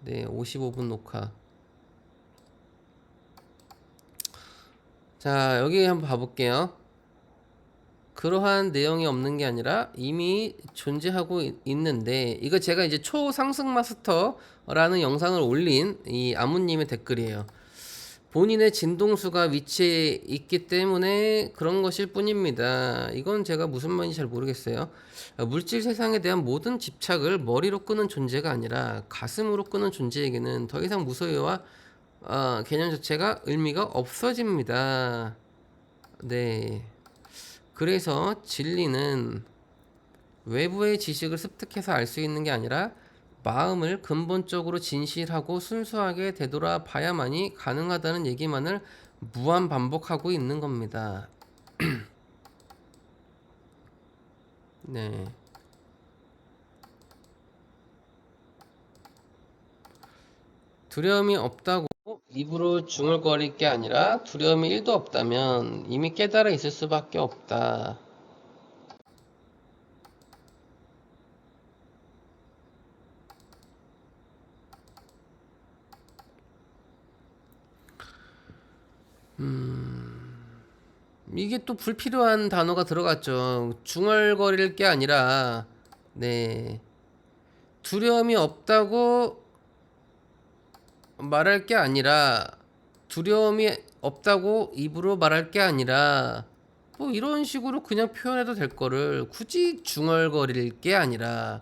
네, 55분 녹화. 자, 여기 한번 봐볼게요. 그러한 내용이 없는 게 아니라 이미 존재하고 있는데, 이거 제가 이제 초상승 마스터라는 영상을 올린 이 아무님의 댓글이에요. 본인의 진동수가 위치에 있기 때문에 그런 것일 뿐입니다. 이건 제가 무슨 말인지 잘 모르겠어요. 물질 세상에 대한 모든 집착을 머리로 끄는 존재가 아니라 가슴으로 끄는 존재에게는 더 이상 무소유와 개념 자체가 의미가 없어집니다. 네. 그래서 진리는 외부의 지식을 습득해서 알 수 있는 게 아니라 마음을 근본적으로 진실하고 순수하게 되돌아 봐야만이 가능하다는 얘기만을 무한 반복하고 있는 겁니다. 네. 두려움이 없다고 입으로 중얼거릴 게 아니라 두려움이 1도 없다면 이미 깨달아 있을 수밖에 없다. 이게 또 불필요한 단어가 들어갔죠. 중얼거릴 게 아니라, 네. 두려움이 없다고 말할 게 아니라, 두려움이 없다고 입으로 말할 게 아니라, 뭐 이런 식으로 그냥 표현해도 될 거를 굳이 중얼거릴 게 아니라,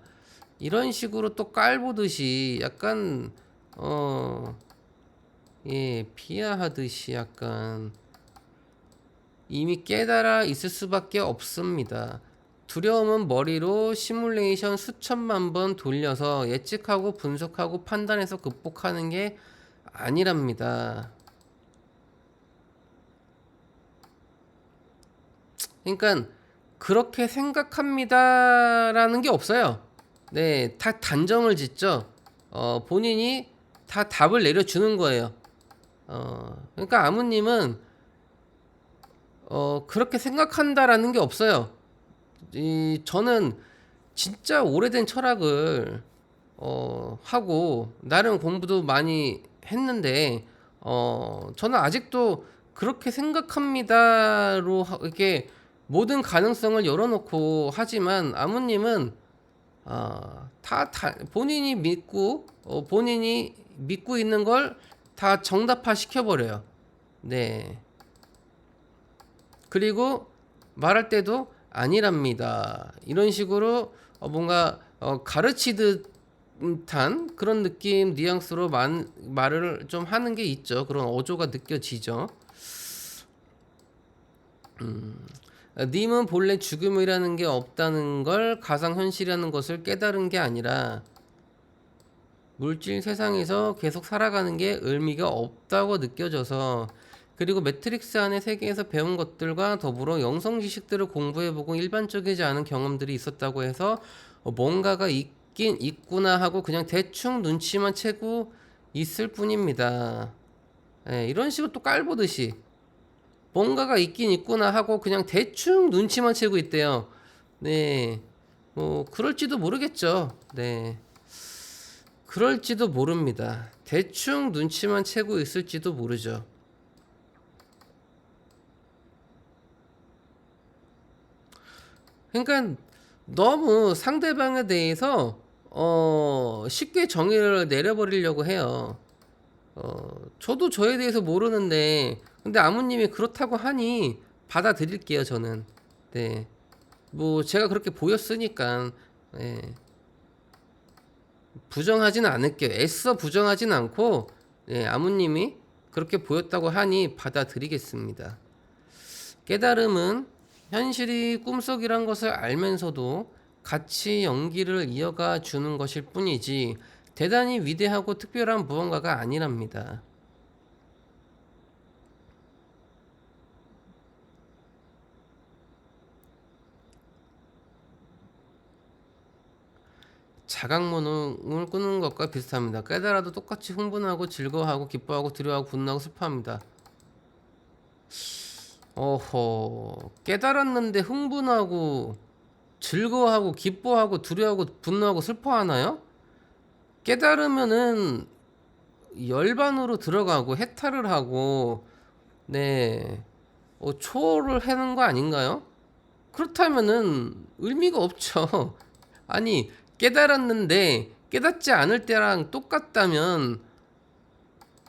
이런 식으로 또 깔보듯이 약간, 예, 비하하듯이 약간, 이미 깨달아 있을 수밖에 없습니다. 두려움은 머리로 시뮬레이션 수천만 번 돌려서 예측하고 분석하고 판단해서 극복하는 게 아니랍니다. 그러니까 그렇게 생각합니다라는 게 없어요. 네, 다 단정을 짓죠. 본인이 다 답을 내려주는 거예요. 그러니까 아무님은 그렇게 생각한다라는 게 없어요. 저는 진짜 오래된 철학을 하고 나름 공부도 많이 했는데 저는 아직도 그렇게 생각합니다로 이렇게 모든 가능성을 열어놓고 하지만 아무님은 본인이 믿고 본인이 믿고 있는 걸 다 정답화 시켜버려요. 네. 그리고 말할 때도 아니랍니다. 이런 식으로 뭔가 가르치듯한 그런 느낌 뉘앙스로 말을 좀 하는 게 있죠. 그런 어조가 느껴지죠. 님은 본래 죽음이라는 게 없다는 걸 가상현실이라는 것을 깨달은 게 아니라 물질 세상에서 계속 살아가는 게 의미가 없다고 느껴져서 그리고 매트릭스 안의 세계에서 배운 것들과 더불어 영성 지식들을 공부해보고 일반적이지 않은 경험들이 있었다고 해서 뭔가가 있긴 있구나 하고 그냥 대충 눈치만 채고 있을 뿐입니다. 예, 이런 식으로 또 깔보듯이 뭔가가 있긴 있구나 하고 그냥 대충 눈치만 채고 있대요. 네, 뭐 그럴지도 모르겠죠. 네, 그럴지도 모릅니다. 대충 눈치만 채고 있을지도 모르죠. 그러니까 너무 상대방에 대해서 쉽게 정의를 내려버리려고 해요. 저도 저에 대해서 모르는데 근데 아무님이 그렇다고 하니 받아들일게요 저는. 네. 뭐 제가 그렇게 보였으니까 네. 부정하진 않을게요. 애써 부정하진 않고 네, 아무님이 그렇게 보였다고 하니 받아들이겠습니다. 깨달음은 현실이 꿈속이란 것을 알면서도 같이 연기를 이어가 주는 것일 뿐이지 대단히 위대하고 특별한 무언가가 아니랍니다. 자각몽을 꾸는 것과 비슷합니다. 깨달아도 똑같이 흥분하고 즐거워하고 기뻐하고 두려워하고 분노하고 슬퍼합니다. 어허, 깨달았는데 흥분하고 즐거워하고 기뻐하고 두려워하고 분노하고 슬퍼하나요? 깨달으면은 열반으로 들어가고 해탈을 하고 네 초월을 하는 거 아닌가요? 그렇다면은 의미가 없죠. 아니 깨달았는데 깨닫지 않을 때랑 똑같다면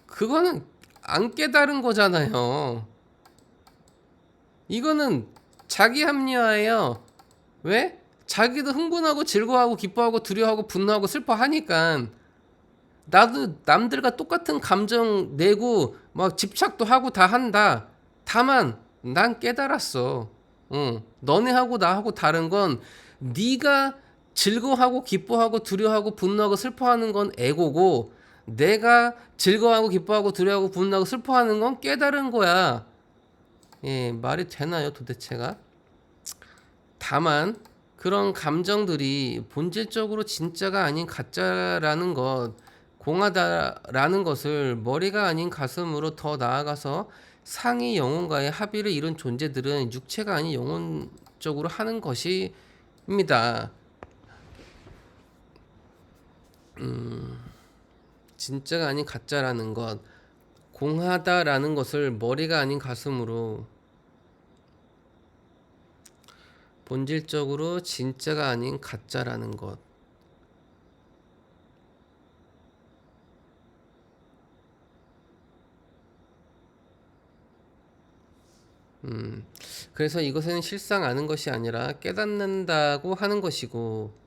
그거는 안 깨달은 거잖아요. 이거는 자기 합리화예요. 왜? 자기도 흥분하고 즐거워하고 기뻐하고 두려워하고 분노하고 슬퍼하니까 나도 남들과 똑같은 감정 내고 막 집착도 하고 다 한다. 다만 난 깨달았어. 응. 너네하고 나하고 다른 건 네가 즐거워하고 기뻐하고 두려워하고 분노하고 슬퍼하는 건 에고고 내가 즐거워하고 기뻐하고 두려워하고 분노하고 슬퍼하는 건 깨달은 거야. 예, 말이 되나요, 도대체가? 다만 그런 감정들이 본질적으로 진짜가 아닌 가짜라는 것, 공하다라는 것을 머리가 아닌 가슴으로 더 나아가서 상위 영혼과의 합의를 이룬 존재들은 육체가 아닌 영혼적으로 하는 것입니다. 진짜가 아닌 가짜라는 것, 공하다라는 것을 머리가 아닌 가슴으로 본질적으로 진짜가 아닌 가짜라는 것. 그래서 이것은 실상 아는 것이 아니라 깨닫는다고 하는 것이고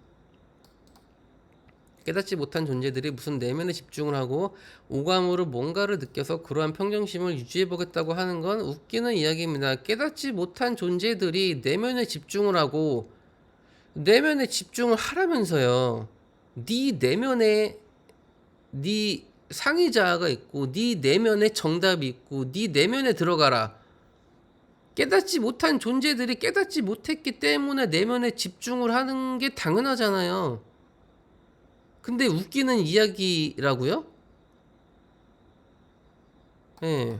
깨닫지 못한 존재들이 무슨 내면에 집중을 하고 오감으로 뭔가를 느껴서 그러한 평정심을 유지해 보겠다고 하는 건 웃기는 이야기입니다. 깨닫지 못한 존재들이 내면에 집중을 하고 내면에 집중을 하라면서요. 네 내면에 네 상의자가 있고 네 내면에 정답이 있고 네 내면에 들어가라. 깨닫지 못한 존재들이 깨닫지 못했기 때문에 내면에 집중을 하는 게 당연하잖아요. 근데 웃기는 이야기라고요? 예.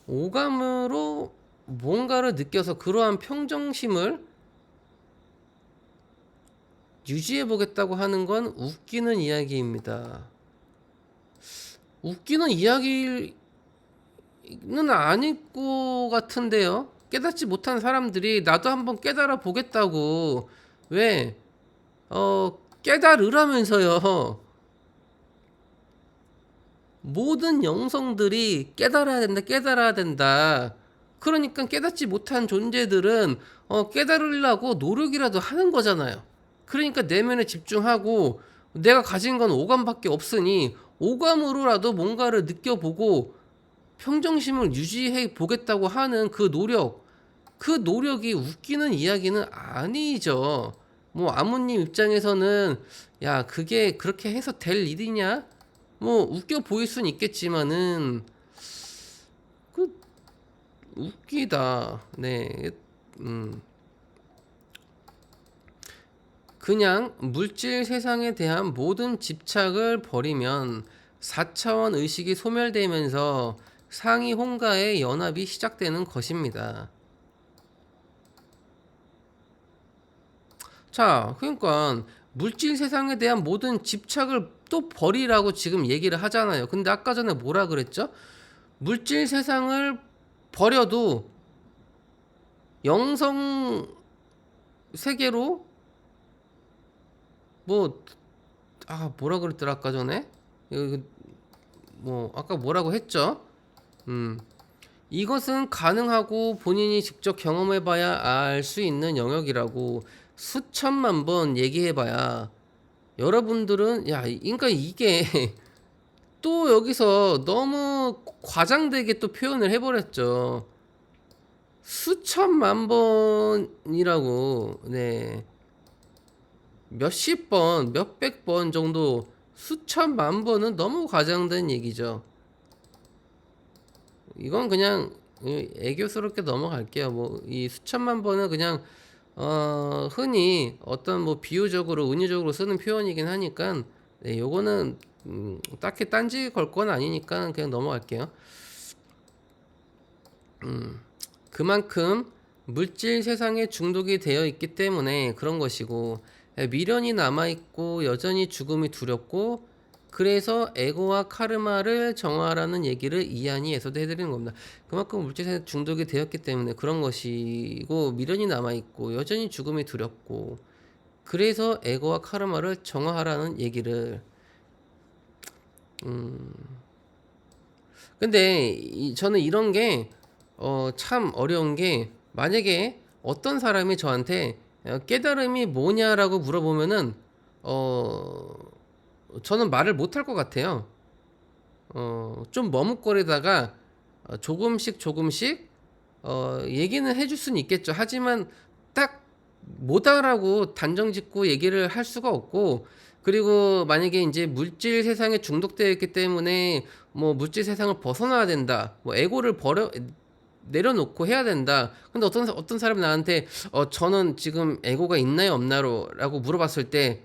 오감으로 뭔가를 느껴서 그러한 평정심을 유지해 보겠다고 하는 건 웃기는 이야기입니다. 웃기는 이야기는 아닐 것 같은데요. 깨닫지 못한 사람들이 나도 한번 깨달아 보겠다고 왜 깨달으라면서요. 모든 영성들이 깨달아야 된다, 깨달아야 된다. 그러니까 깨닫지 못한 존재들은 깨달으려고 노력이라도 하는 거잖아요. 그러니까 내면에 집중하고 내가 가진 건 오감밖에 없으니 오감으로라도 뭔가를 느껴보고 평정심을 유지해 보겠다고 하는 그 노력, 그 노력이 웃기는 이야기는 아니죠. 뭐 아무님 입장에서는 야 그게 그렇게 해서 될 일이냐? 뭐 웃겨 보일 순 있겠지만은 그 웃기다. 네. 그냥 물질 세상에 대한 모든 집착을 버리면 4차원 의식이 소멸되면서 상위 혼과의 연합이 시작되는 것입니다. 자, 그러니까 물질 세상에 대한 모든 집착을 또 버리라고 지금 얘기를 하잖아요. 근데 아까 전에 뭐라 그랬죠? 물질 세상을 버려도 영성 세계로 뭐라 그랬더라 아까 전에? 뭐 아까 뭐라고 했죠? 이것은 가능하고 본인이 직접 경험해봐야 알 수 있는 영역이라고 수천만 번 얘기해봐야 여러분들은 그러니까 이게 또 여기서 너무 과장되게 또 표현을 해버렸죠. 수천만 번이라고. 네. 몇십 번, 몇백 번 정도, 수천만 번은 너무 과장된 얘기죠. 이건 그냥 애교스럽게 넘어갈게요. 뭐 이 수천만 번은 그냥 흔히 어떤 뭐 비유적으로 은유적으로 쓰는 표현이긴 하니까 네, 요거는 딱히 딴지 걸 건 아니니까 그냥 넘어갈게요. 그만큼 물질 세상에 중독이 되어 있기 때문에 그런 것이고 미련이 남아 있고 여전히 죽음이 두렵고 그래서 에고와 카르마를 정화하라는 얘기를 이한이에서도 해드리는 겁니다. 그만큼 물질 세상에 중독이 되었기 때문에 그런 것이고 미련이 남아 있고 여전히 죽음이 두렵고 그래서 에고와 카르마를 정화하라는 얘기를 근데 저는 이런 게 참 어려운 게 만약에 어떤 사람이 저한테 깨달음이 뭐냐라고 물어보면은 어 저는 말을 못할 것 같아요. 좀 머뭇거리다가 조금씩 얘기는 해줄 수는 있겠죠. 하지만 딱 뭐다라고 단정 짓고 얘기를 할 수가 없고 그리고 만약에 이제 물질 세상에 중독되어 있기 때문에 뭐 물질 세상을 벗어나야 된다. 뭐 에고를 버려 내려놓고 해야 된다. 근데 어떤 사람이 나한테 저는 지금 에고가 있나요 없나요라고 물어봤을 때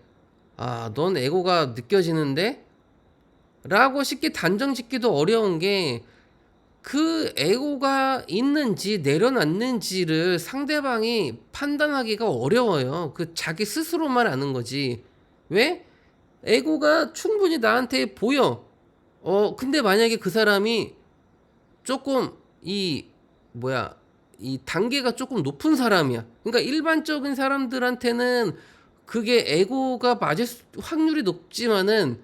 넌 에고가 느껴지는데? 라고 쉽게 단정 짓기도 어려운 게 그 에고가 있는지 내려놨는지를 상대방이 판단하기가 어려워요. 그 자기 스스로만 아는 거지. 왜? 에고가 충분히 나한테 보여. 근데 만약에 그 사람이 조금 이 뭐야 이 단계가 조금 높은 사람이야. 그러니까 일반적인 사람들한테는 그게 에고가 맞을 확률이 높지만은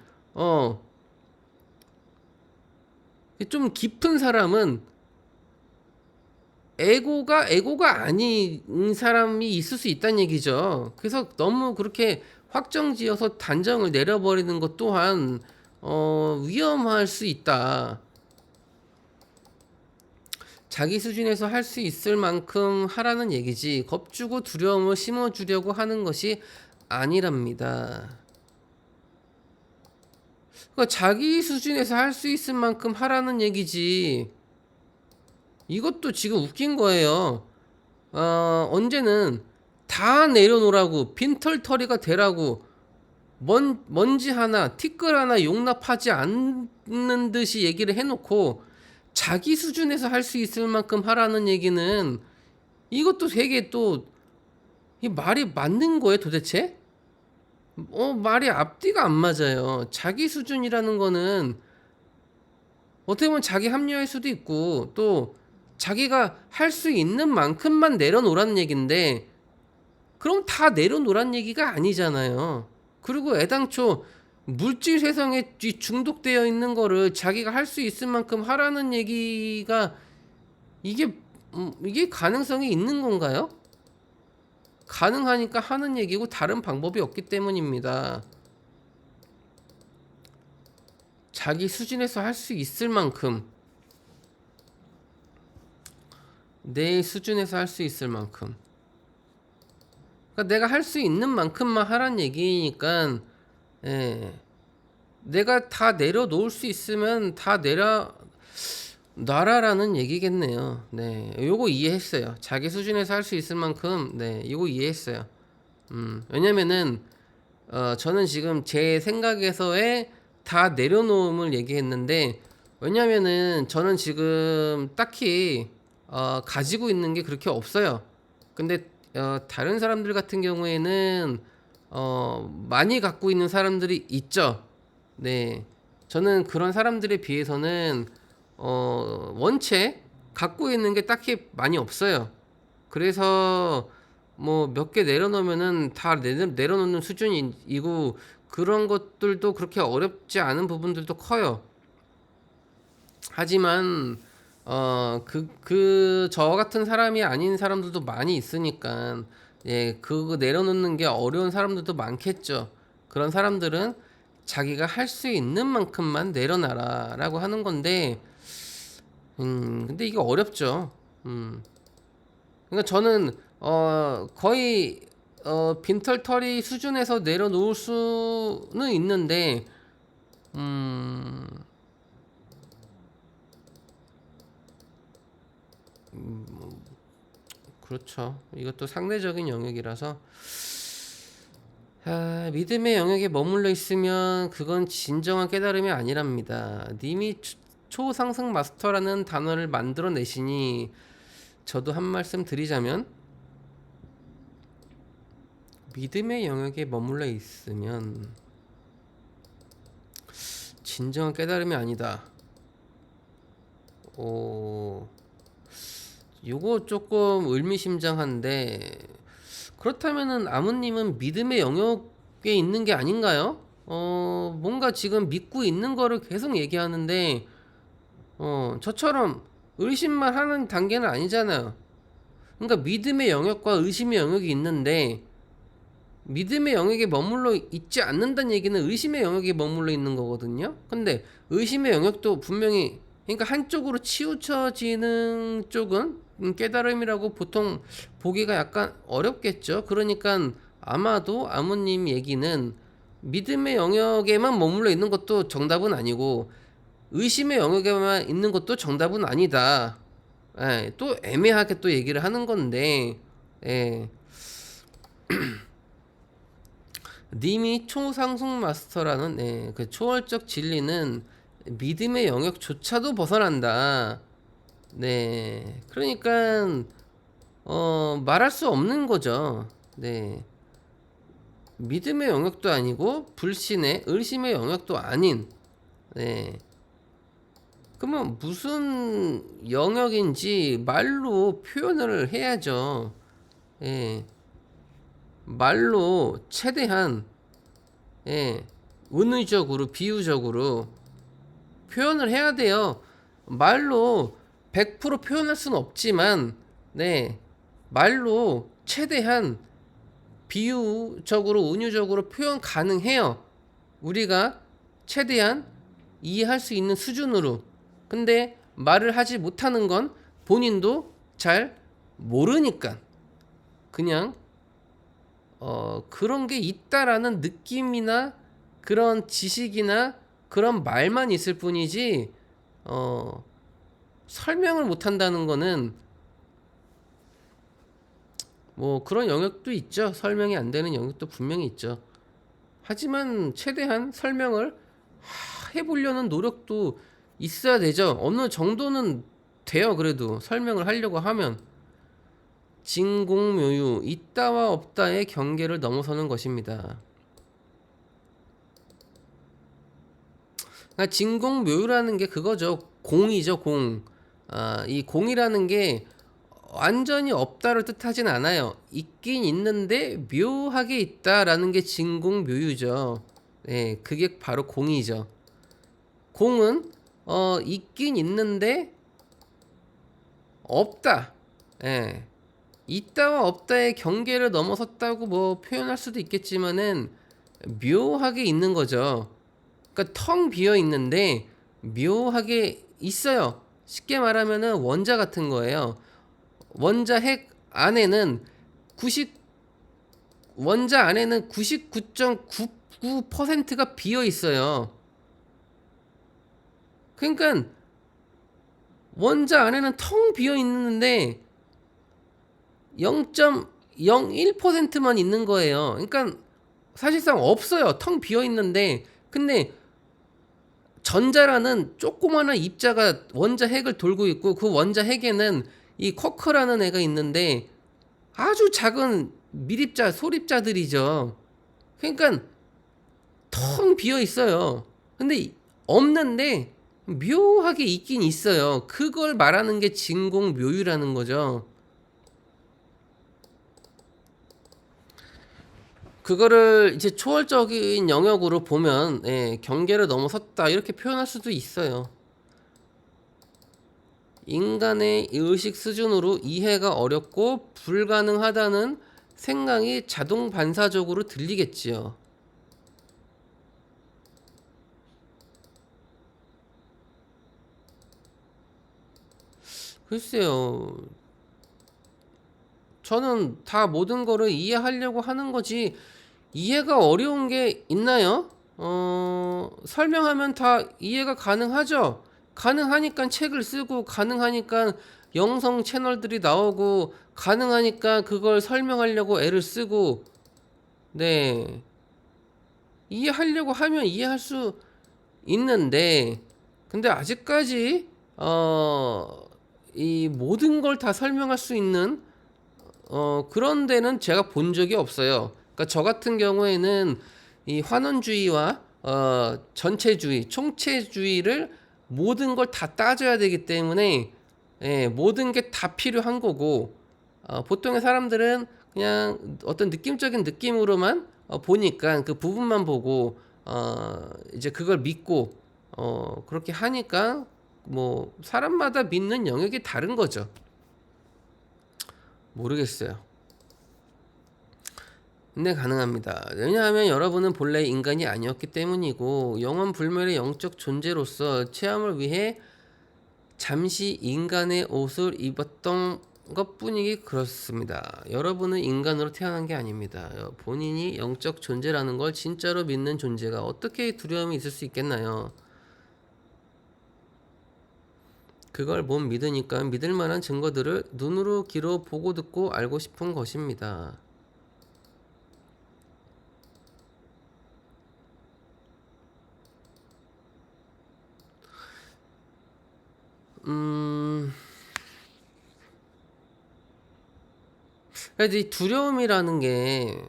좀 깊은 사람은 에고가 아닌 사람이 있을 수 있다는 얘기죠. 그래서 너무 그렇게 확정지어서 단정을 내려버리는 것 또한 위험할 수 있다. 자기 수준에서 할 수 있을 만큼 하라는 얘기지 겁주고 두려움을 심어주려고 하는 것이 아니랍니다. 그러니까 자기 수준에서 할 수 있을 만큼 하라는 얘기지. 이것도 지금 웃긴 거예요. 언제는 다 내려놓으라고 빈털터리가 되라고 먼지 하나 티끌 하나 용납하지 않는 듯이 얘기를 해놓고 자기 수준에서 할 수 있을 만큼 하라는 얘기는 이것도 되게 또 이 말이 맞는 거예요 도대체? 말이 앞뒤가 안 맞아요. 자기 수준이라는 거는 어떻게 보면 자기 합리화일 수도 있고 또 자기가 할 수 있는 만큼만 내려놓으라는 얘기인데 그럼 다 내려놓으란 얘기가 아니잖아요. 그리고 애당초 물질 세상에 중독되어 있는 거를 자기가 할 수 있을 만큼 하라는 얘기가 이게 이게 가능성이 있는 건가요? 가능하니까 하는 얘기고 다른 방법이 없기 때문입니다. 자기 수준에서 할 수 있을 만큼 내 수준에서 할 수 있을 만큼 그러니까 내가 할 수 있는 만큼만 하란 얘기니까 예. 내가 다 내려놓을 수 있으면 다 놔라라는 얘기겠네요. 네, 요거 이해했어요. 자기 수준에서 할 수 있을 만큼 네, 이거 이해했어요. 왜냐면은 저는 지금 제 생각에서의 다 내려놓음을 얘기했는데 왜냐면은 저는 지금 딱히 가지고 있는 게 그렇게 없어요. 근데 다른 사람들 같은 경우에는 많이 갖고 있는 사람들이 있죠. 네, 저는 그런 사람들에 비해서는 원체 갖고 있는 게 딱히 많이 없어요. 그래서 뭐 몇 개 내려놓으면은 다 내려놓는 수준이고 그런 것들도 그렇게 어렵지 않은 부분들도 커요. 하지만 저 같은 사람이 아닌 사람들도 많이 있으니까 예, 그거 내려놓는 게 어려운 사람들도 많겠죠. 그런 사람들은 자기가 할 수 있는 만큼만 내려놔라라고 하는 건데 근데 이게 어렵죠. 그러니까 저는 거의 빈털터리 수준에서 내려놓을 수는 있는데, 음, 그렇죠. 이것도 상대적인 영역이라서, 믿음의 영역에 머물러 있으면 그건 진정한 깨달음이 아니랍니다. 님이 초상승 마스터라는 단어를 만들어내시니 저도 한 말씀 드리자면, 믿음의 영역에 머물러 있으면 진정한 깨달음이 아니다. 요거 조금 의미심장한데, 그렇다면은 아무님은 믿음의 영역에 있는 게 아닌가요? 뭔가 지금 믿고 있는 거를 계속 얘기하는데, 저처럼 의심만 하는 단계는 아니잖아요. 그러니까 믿음의 영역과 의심의 영역이 있는데, 믿음의 영역에 머물러 있지 않는다는 얘기는 의심의 영역에 머물러 있는 거거든요. 근데 의심의 영역도 분명히, 그러니까 한쪽으로 치우쳐지는 쪽은 깨달음이라고 보통 보기가 약간 어렵겠죠. 그러니까 아마도 아무님 얘기는 믿음의 영역에만 머물러 있는 것도 정답은 아니고 의심의 영역에만 있는 것도 정답은 아니다. 예, 또 애매하게 또 얘기를 하는 건데, 예. 님이 초상승 마스터라는, 그 초월적 진리는 믿음의 영역조차도 벗어난다. 네, 그러니까 말할 수 없는 거죠. 네, 믿음의 영역도 아니고 불신의 의심의 영역도 아닌. 네, 그러면 무슨 영역인지 말로 표현을 해야죠. 예, 말로 최대한, 예, 은의적으로 비유적으로 표현을 해야 돼요. 말로 100% 표현할 수는 없지만, 네, 말로 최대한 비유적으로 은유적으로 표현 가능해요. 우리가 최대한 이해할 수 있는 수준으로. 근데 말을 하지 못하는 건 본인도 잘 모르니까 그냥 그런 게 있다라는 느낌이나 그런 지식이나 그런 말만 있을 뿐이지, 설명을 못 한다는 거는 뭐 그런 영역도 있죠. 설명이 안 되는 영역도 분명히 있죠. 하지만 최대한 설명을 해보려는 노력도 있어야 되죠. 어느 정도는 돼요. 그래도 설명을 하려고 하면 진공묘유 있다와 없다의 경계를 넘어서는 것입니다. 그러니까 진공묘유라는 게 그거죠. 공이죠, 공. 이 공이라는 게 완전히 없다를 뜻하진 않아요. 있긴 있는데 묘하게 있다라는 게 진공묘유죠. 네, 그게 바로 공이죠. 공은 있긴 있는데 없다. 예. 있다와 없다의 경계를 넘어섰다고 뭐 표현할 수도 있겠지만은 묘하게 있는 거죠. 그러니까 텅 비어 있는데 묘하게 있어요. 쉽게 말하면은 원자 같은 거예요. 원자 핵 안에는 90 원자 안에는 99.99%가 비어 있어요. 그러니까 원자 안에는 텅 비어 있는데 0.01%만 있는 거예요. 그러니까 사실상 없어요. 텅 비어 있는데, 근데 전자라는 조그마한 입자가 원자 핵을 돌고 있고 그 원자 핵에는 이 쿼크라는 애가 있는데 아주 작은 밀입자, 소립자들이죠. 그러니까 텅 비어 있어요. 근데 없는데 묘하게 있긴 있어요. 그걸 말하는 게 진공묘유라는 거죠. 그거를 이제 초월적인 영역으로 보면, 경계를 넘어섰다 이렇게 표현할 수도 있어요. 인간의 의식 수준으로 이해가 어렵고 불가능하다는 생각이 자동 반사적으로 들리겠지요. 글쎄요. 저는 다 모든 거를 이해하려고 하는 거지. 이해가 어려운 게 있나요? 설명하면 다 이해가 가능하죠? 가능하니까 책을 쓰고, 가능하니까 영상 채널들이 나오고, 가능하니까 그걸 설명하려고 애를 쓰고, 네. 이해하려고 하면 이해할 수 있는데, 근데 아직까지, 이 모든 걸 다 설명할 수 있는, 그런 데는 제가 본 적이 없어요. 그러니까 저 같은 경우에는 이 환원주의와 전체주의, 총체주의를 모든 걸 다 따져야 되기 때문에 예, 모든 게 다 필요한 거고 보통의 사람들은 그냥 어떤 느낌적인 느낌으로만 보니까 그 부분만 보고 이제 그걸 믿고 그렇게 하니까 뭐 사람마다 믿는 영역이 다른 거죠. 모르겠어요. 근데 가능합니다. 왜냐하면 여러분은 본래 인간이 아니었기 때문이고 영원 불멸의 영적 존재로서 체험을 위해 잠시 인간의 옷을 입었던 것뿐이기 그렇습니다. 여러분은 인간으로 태어난 게 아닙니다. 본인이 영적 존재라는 걸 진짜로 믿는 존재가 어떻게 두려움이 있을 수 있겠나요? 그걸 못 믿으니까 믿을 만한 증거들을 눈으로 귀로 보고 듣고 알고 싶은 것입니다. 그래도 이 두려움이라는 게,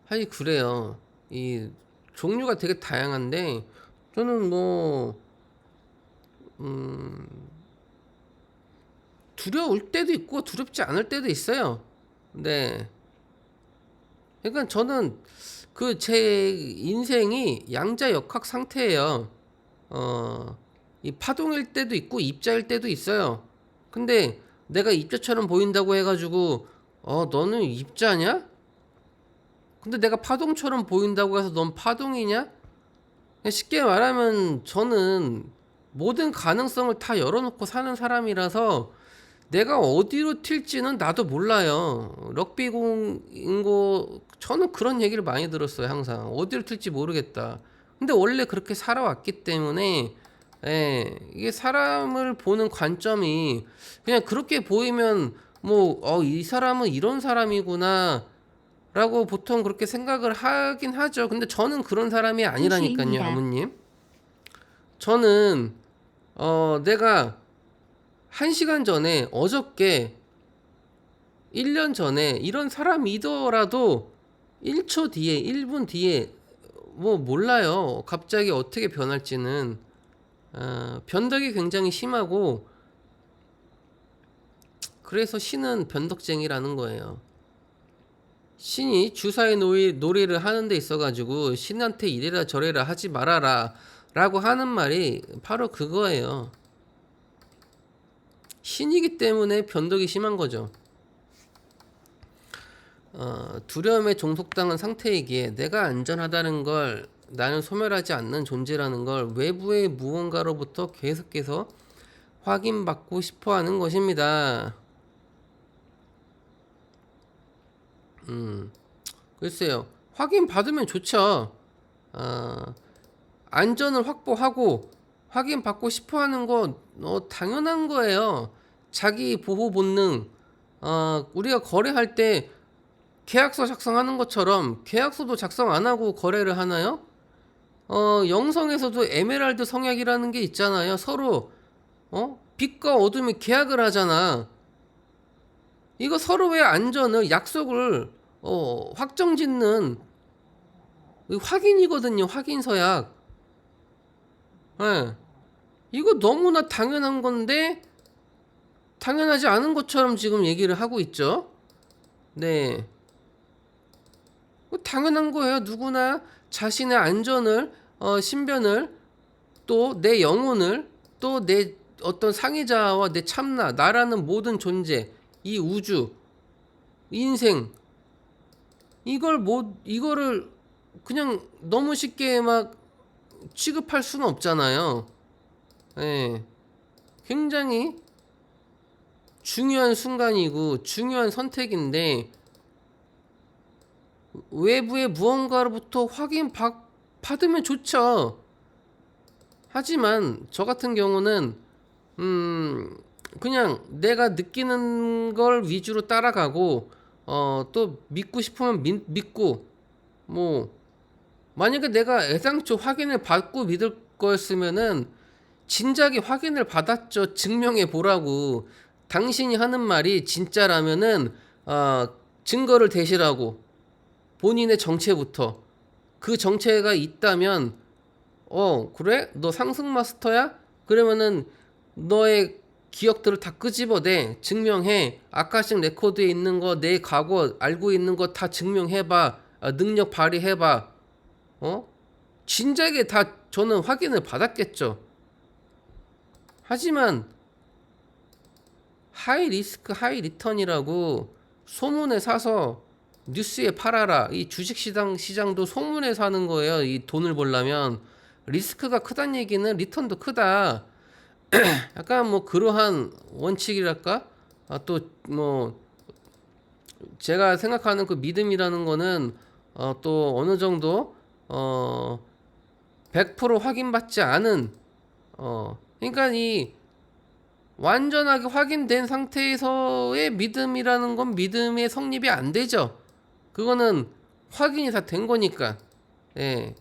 사실 그래요. 이 종류가 되게 다양한데, 저는 뭐, 두려울 때도 있고, 두렵지 않을 때도 있어요. 네. 그러니까 저는 그 제 인생이 양자역학 상태예요. 이 파동일 때도 있고 입자일 때도 있어요. 근데 내가 입자처럼 보인다고 해가지고 너는 입자냐? 근데 내가 파동처럼 보인다고 해서 넌 파동이냐? 그냥 쉽게 말하면 저는 모든 가능성을 다 열어놓고 사는 사람이라서 내가 어디로 튈지는 나도 몰라요. 럭비공인 거 저는 그런 얘기를 많이 들었어요. 항상 어디로 튈지 모르겠다. 근데 원래 그렇게 살아왔기 때문에 예, 이게 사람을 보는 관점이 그냥 그렇게 보이면 뭐 이 사람은 이런 사람이구나 라고 보통 그렇게 생각을 하긴 하죠. 근데 저는 그런 사람이 아니라니까요, 한시입니다. 하무님. 저는 내가 1시간 전에 어저께 1년 전에 이런 사람이더라도 1초 뒤에 1분 뒤에 뭐 몰라요. 갑자기 어떻게 변할지는 변덕이 굉장히 심하고 그래서 신은 변덕쟁이라는 거예요. 신이 주사위 놀이를 하는 데 있어가지고 신한테 이래라 저래라 하지 말아라 라고 하는 말이 바로 그거예요. 신이기 때문에 변덕이 심한 거죠. 두려움에 종속당한 상태이기에 내가 안전하다는 걸 나는 소멸하지 않는 존재라는 걸 외부의 무언가로부터 계속해서 확인받고 싶어 하는 것입니다. 글쎄요. 확인받으면 좋죠. 안전을 확보하고 확인받고 싶어 하는 거 당연한 거예요. 자기 보호 본능. 우리가 거래할 때 계약서 작성하는 것처럼 계약서도 작성 안 하고 거래를 하나요? 영성에서도 에메랄드 성약이라는 게 있잖아요. 서로 빛과 어둠이 계약을 하잖아. 이거 서로의 안전을 약속을 확정짓는 확인이거든요. 확인 서약. 예. 이거 너무나 당연한 건데 당연하지 않은 것처럼 지금 얘기를 하고 있죠. 네. 당연한 거예요. 누구나 자신의 안전을, 신변을, 또 내 영혼을, 또 내 어떤 상의자와 내 참나, 나라는 모든 존재, 이 우주, 인생, 이거를 그냥 너무 쉽게 막 취급할 수는 없잖아요. 예. 굉장히 중요한 순간이고 중요한 선택인데 외부의 무언가로부터 받으면 좋죠. 하지만 저 같은 경우는 그냥 내가 느끼는 걸 위주로 따라가고 또 믿고 싶으면 믿고 뭐 만약에 내가 애당초 확인을 받고 믿을 거였으면은 진작에 확인을 받았죠. 증명해 보라고. 당신이 하는 말이 진짜라면은 증거를 대시라고. 본인의 정체부터. 그 정체가 있다면 그래? 너 상승 마스터야? 그러면은 너의 기억들을 다 끄집어내. 증명해. 아카식 레코드에 있는 거, 내 과거 알고 있는 거 다 증명해봐. 능력 발휘해봐. 진작에 다 저는 확인을 받았겠죠. 하지만 하이 리스크 하이 리턴이라고 소문에 사서 뉴스에 팔아라. 이 주식시장도 소문에 사는 거예요. 이 돈을 벌려면 리스크가 크다는 얘기는 리턴도 크다. 약간 뭐 그러한 원칙이랄까? 또 뭐 제가 생각하는 그 믿음이라는 거는 또 어느 정도 100% 확인받지 않은 그러니까 이 완전하게 확인된 상태에서의 믿음이라는 건 믿음의 성립이 안 되죠. 그거는 확인이 다 된 거니까. 예.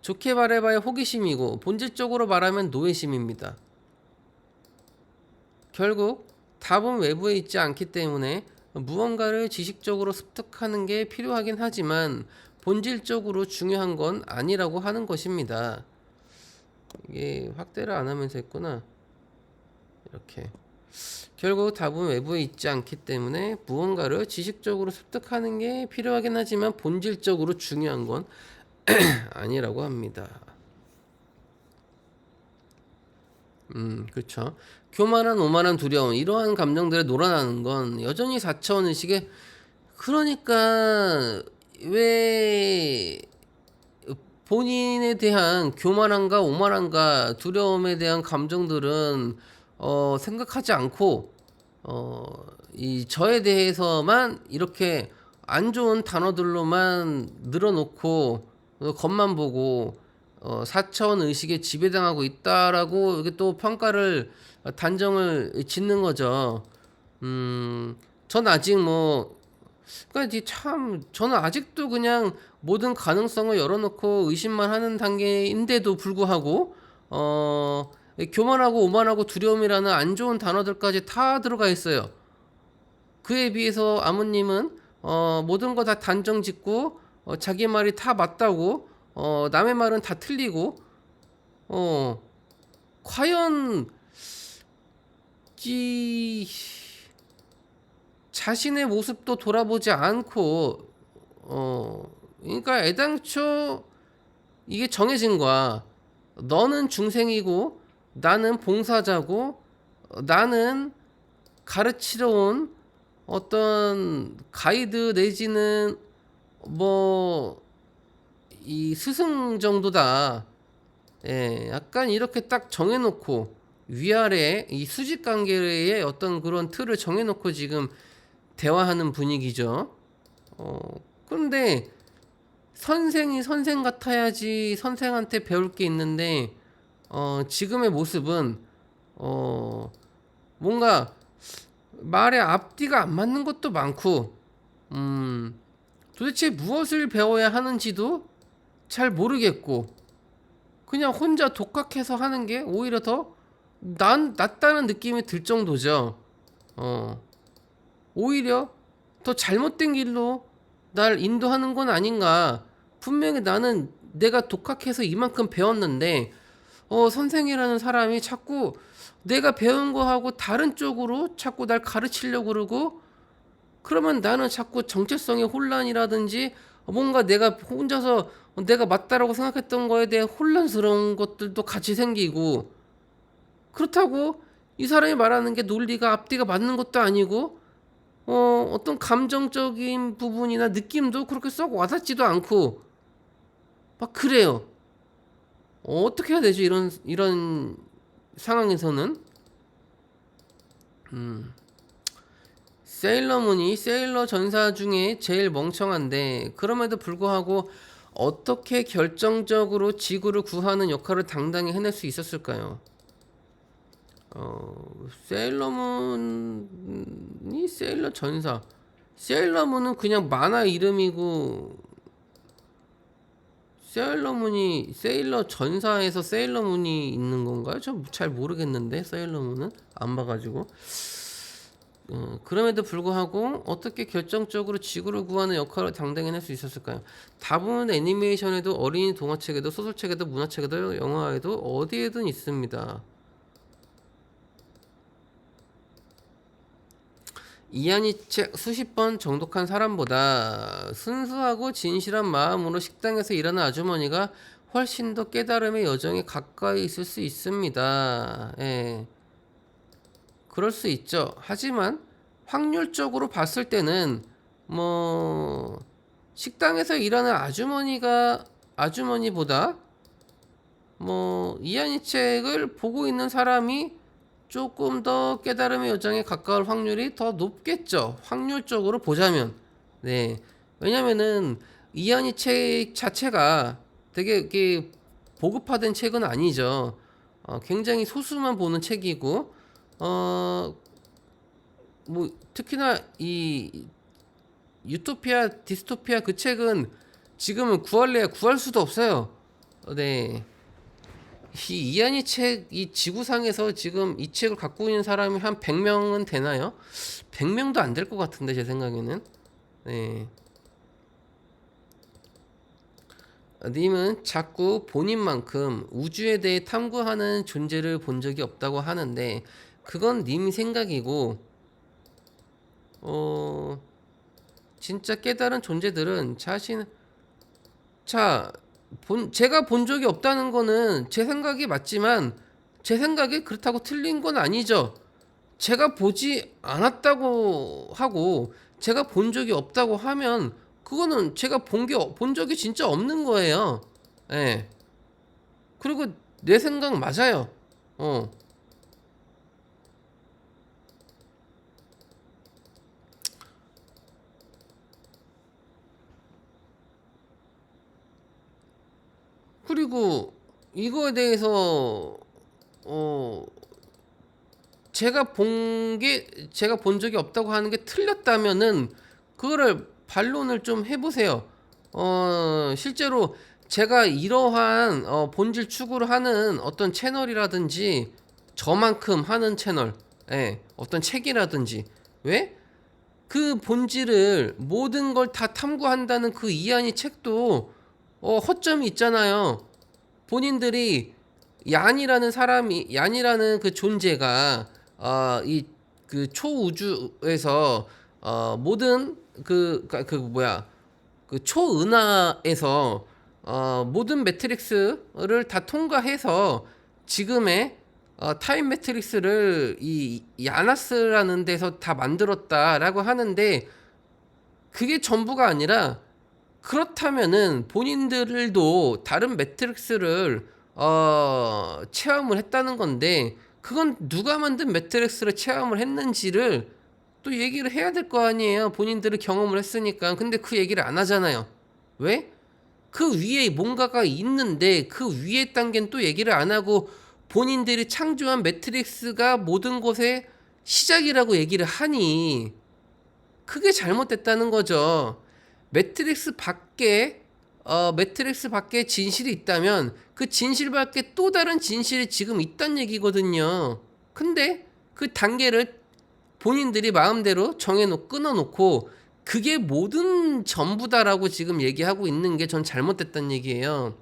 좋게 말해봐야 호기심이고 본질적으로 말하면 노예심입니다. 결국 답은 외부에 있지 않기 때문에 무언가를 지식적으로 습득하는 게 필요하긴 하지만 본질적으로 중요한 건 아니라고 하는 것입니다. 이게 확대를 안 하면서 했구나. 이렇게 결국 답은 외부에 있지 않기 때문에 무언가를 지식적으로 습득하는 게 필요하긴 하지만 본질적으로 중요한 건 아니라고 합니다. 그렇죠. 교만한 오만한 두려움 이러한 감정들에 놀아나는 건 여전히 4차원 의식의 그러니까 왜 본인에 대한 교만함과 오만함과 두려움에 대한 감정들은 생각하지 않고 이 저에 대해서만 이렇게 안 좋은 단어들로만 늘어놓고 겉만 보고 4차원 의식에 지배당하고 있다라고 이게 또 평가를 단정을 짓는 거죠. 전 아직 뭐 그러니까 참 저는 아직도 그냥 모든 가능성을 열어놓고 의심만 하는 단계인데도 불구하고 교만하고 오만하고 두려움이라는 안 좋은 단어들까지 다 들어가 있어요. 그에 비해서 아무님은 모든 거 다 단정 짓고 자기 말이 다 맞다고 남의 말은 다 틀리고 과연 이 자신의 모습도 돌아보지 않고 그러니까 애당초 이게 정해진 거야. 너는 중생이고 나는 봉사자고 나는 가르치러 온 어떤 가이드 내지는 뭐 이 스승 정도다. 예, 약간 이렇게 딱 정해놓고 위아래 이 수직 관계의 어떤 그런 틀을 정해놓고 지금 대화하는 분위기죠. 그런데 선생이 선생 같아야지 선생한테 배울 게 있는데 지금의 모습은 뭔가 말의 앞뒤가 안 맞는 것도 많고 도대체 무엇을 배워야 하는지도 잘 모르겠고 그냥 혼자 독학해서 하는 게 오히려 더 낫다는 느낌이 들 정도죠. 오히려 더 잘못된 길로 날 인도하는 건 아닌가. 분명히 나는 내가 독학해서 이만큼 배웠는데 선생이라는 사람이 자꾸 내가 배운 거하고 다른 쪽으로 자꾸 날 가르치려고 그러고 그러면 나는 자꾸 정체성의 혼란이라든지 뭔가 내가 혼자서 내가 맞다라고 생각했던 거에 대해 혼란스러운 것들도 같이 생기고 그렇다고 이 사람이 말하는 게 논리가 앞뒤가 맞는 것도 아니고 어떤 감정적인 부분이나 느낌도 그렇게 썩 와닿지도 않고 막 그래요. 어떻게 해야 되죠? 이런 상황에서는 세일러문이 세일러 전사 중에 제일 멍청한데 그럼에도 불구하고 어떻게 결정적으로 지구를 구하는 역할을 당당히 해낼 수 있었을까요? 세일러문이 세일러 전사. 세일러문은 그냥 만화 이름이고 세일러문이 세일러 전사에서 세일러문이 있는 건가요? 저 잘 모르겠는데 세일러문은 안 봐가지고. 그럼에도 불구하고 어떻게 결정적으로 지구를 구하는 역할을 당당히 할 수 있었을까요? 답은 애니메이션에도 어린이 동화책에도 소설책에도 문화책에도 영화에도 어디에든 있습니다. 이한이 책 수십 번 정독한 사람보다 순수하고 진실한 마음으로 식당에서 일하는 아주머니가 훨씬 더 깨달음의 여정에 가까이 있을 수 있습니다. 예. 그럴 수 있죠. 하지만 확률적으로 봤을 때는 뭐 식당에서 일하는 아주머니보다 뭐 이한이 책을 보고 있는 사람이 조금 더 깨달음의 여정에 가까울 확률이 더 높겠죠. 확률적으로 보자면. 네. 왜냐면은 이한이 책 자체가 되게 이렇게 보급화된 책은 아니죠. 굉장히 소수만 보는 책이고 뭐 특히나 이 유토피아 디스토피아 그 책은 지금은 구할래야 구할 수도 없어요. 네. 이 이한이 책, 이 지구상에서 지금 이 책을 갖고 있는 사람이 한 100명은 되나요? 100명도 안 될 것 같은데, 제 생각에는. 네. 님은 자꾸 본인만큼 우주에 대해 탐구하는 존재를 본 적이 없다고 하는데, 그건 님 생각이고, 진짜 깨달은 존재들은 자, 제가 본 적이 없다는 거는 제 생각이 맞지만 제 생각이 그렇다고 틀린 건 아니죠. 제가 보지 않았다고 하고 제가 본 적이 없다고 하면 그거는 제가 본 적이 진짜 없는 거예요. 예. 그리고 내 생각 맞아요. 어. 그리고 이거에 대해서 어 제가 본 적이 없다고 하는 게 틀렸다면은 그거를 반론을 좀 해보세요. 실제로 제가 이러한 본질 추구를 하는 어떤 채널이라든지 저만큼 하는 채널, 예, 어떤 책이라든지 왜? 그 본질을 모든 걸 다 탐구한다는 그 이한이 책도 허점이 있잖아요. 본인들이 얀이라는 그 존재가 이 그 초우주에서 모든 그 뭐야 그 초은하에서 모든 매트릭스를 다 통과해서 지금의 타임 매트릭스를 이 야나스라는 데서 다 만들었다라고 하는데 그게 전부가 아니라 그렇다면은 본인들도 다른 매트릭스를 체험을 했다는 건데 그건 누가 만든 매트릭스를 체험을 했는지를 또 얘기를 해야 될 거 아니에요. 본인들이 경험을 했으니까. 근데 그 얘기를 안 하잖아요. 왜? 그 위에 뭔가가 있는데 그 위에 단계는 또 얘기를 안 하고 본인들이 창조한 매트릭스가 모든 것의 시작이라고 얘기를 하니 그게 잘못됐다는 거죠. 매트릭스 밖에 매트릭스 밖에 진실이 있다면 그 진실 밖에 또 다른 진실이 지금 있단 얘기거든요. 근데 그 단계를 본인들이 마음대로 끊어놓고 그게 모든 전부다라고 지금 얘기하고 있는 게 전 잘못됐다는 얘기예요.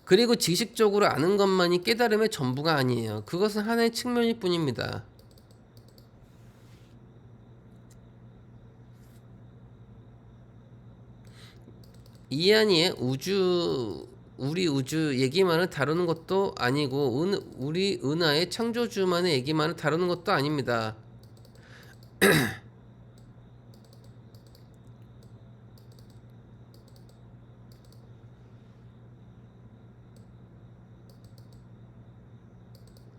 그리고 지식적으로 아는 것만이 깨달음의 전부가 아니에요. 그것은 하나의 측면일 뿐입니다. 이한이의 우리 우주 얘기만을 다루는 것도 아니고 우리 은하의 창조주만의 얘기만을 다루는 것도 아닙니다.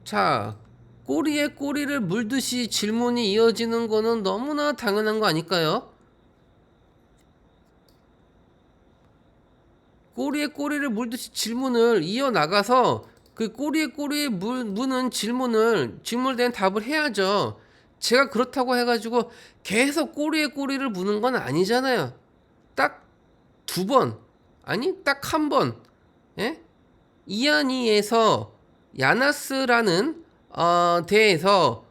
자, 꼬리에 꼬리를 물듯이 질문이 이어지는 거는 너무나 당연한 거 아닐까요? 꼬리에 꼬리를 물듯이 질문을 이어나가서 그 꼬리에 꼬리에 무는 질문에 대한 답을 해야죠. 제가 그렇다고 해가지고 계속 꼬리에 꼬리를 무는 건 아니잖아요. 딱 두 번, 아니 딱 한 번, 예? 이안이에서 야나스라는 데에서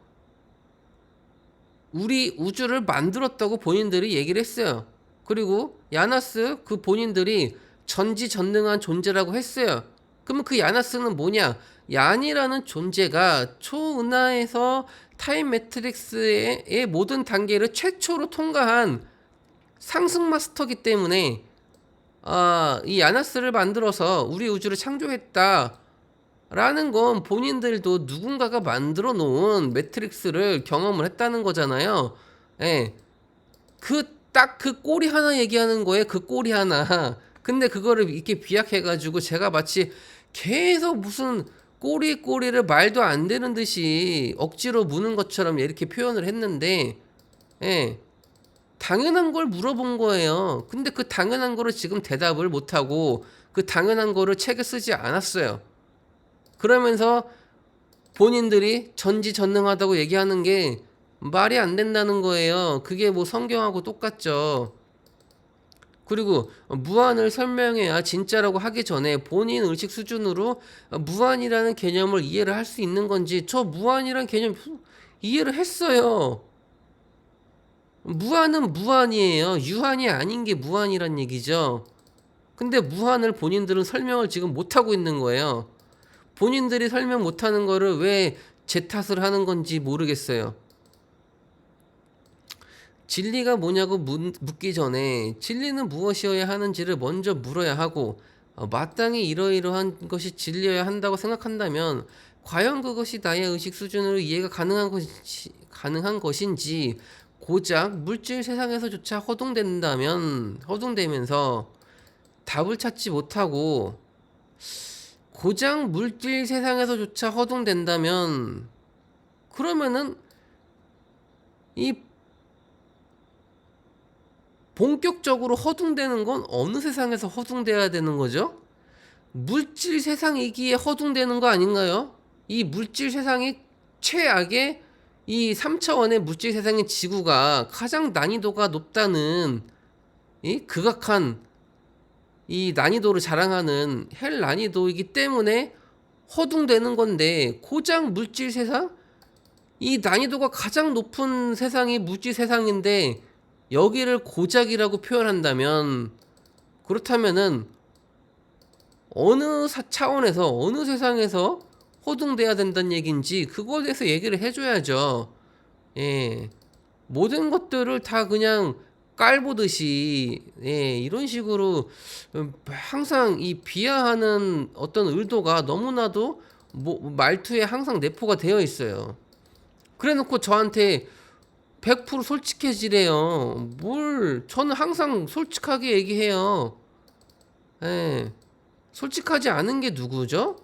우리 우주를 만들었다고 본인들이 얘기를 했어요. 그리고 야나스 그 본인들이 전지전능한 존재라고 했어요. 그러면 그 야나스는 뭐냐? 얀이라는 존재가 초은하에서 타임 매트릭스의 모든 단계를 최초로 통과한 상승 마스터기 때문에 이 야나스를 만들어서 우리 우주를 창조했다. 라는 건 본인들도 누군가가 만들어 놓은 매트릭스를 경험을 했다는 거잖아요. 예. 딱 그 꼬리 하나 얘기하는 거에 그 꼬리 하나. 근데 그거를 이렇게 비약해가지고 제가 마치 계속 무슨 꼬리를 말도 안 되는 듯이 억지로 무는 것처럼 이렇게 표현을 했는데, 예. 당연한 걸 물어본 거예요. 근데 그 당연한 거를 지금 대답을 못하고 그 당연한 거를 책에 쓰지 않았어요. 그러면서 본인들이 전지전능하다고 얘기하는 게 말이 안 된다는 거예요. 그게 뭐 성경하고 똑같죠. 그리고 무한을 설명해야 진짜라고 하기 전에 본인 의식 수준으로 무한이라는 개념을 이해를 할 수 있는 건지, 저 무한이라는 개념 이해를 했어요. 무한은 무한이에요. 유한이 아닌 게 무한이란 얘기죠. 근데 무한을 본인들은 설명을 지금 못하고 있는 거예요. 본인들이 설명 못하는 거를 왜 제 탓을 하는 건지 모르겠어요. 진리가 뭐냐고 묻기 전에 진리는 무엇이어야 하는지를 먼저 물어야 하고, 마땅히 이러이러한 것이 진리여야 한다고 생각한다면 과연 그것이 나의 의식 수준으로 이해가 가능한 것인지, 고작 물질 세상에서조차 허둥대면서 답을 찾지 못하고, 고작 물질 세상에서조차 허둥댄다면, 그러면은 이 본격적으로 허둥대는 건 어느 세상에서 허둥대야 되는 거죠? 물질 세상이기에 허둥대는 거 아닌가요? 이 물질 세상이 최악의 이 3차원의 물질 세상인 지구가 가장 난이도가 높다는 이 극악한 이 난이도를 자랑하는 헬 난이도이기 때문에 허둥대는 건데, 고작 물질 세상? 이 난이도가 가장 높은 세상이 물질 세상인데 여기를 고작이라고 표현한다면, 그렇다면은 어느 차원에서 어느 세상에서 허둥대야 된다는 얘기인지 그거에 대해서 얘기를 해줘야죠. 예. 모든 것들을 다 그냥 깔보듯이, 예, 이런 식으로 항상 이 비하하는 어떤 의도가 너무나도 말투에 항상 내포가 되어 있어요. 그래놓고 저한테 100% 솔직해지래요. 저는 항상 솔직하게 얘기해요. 예. 솔직하지 않은 게 누구죠?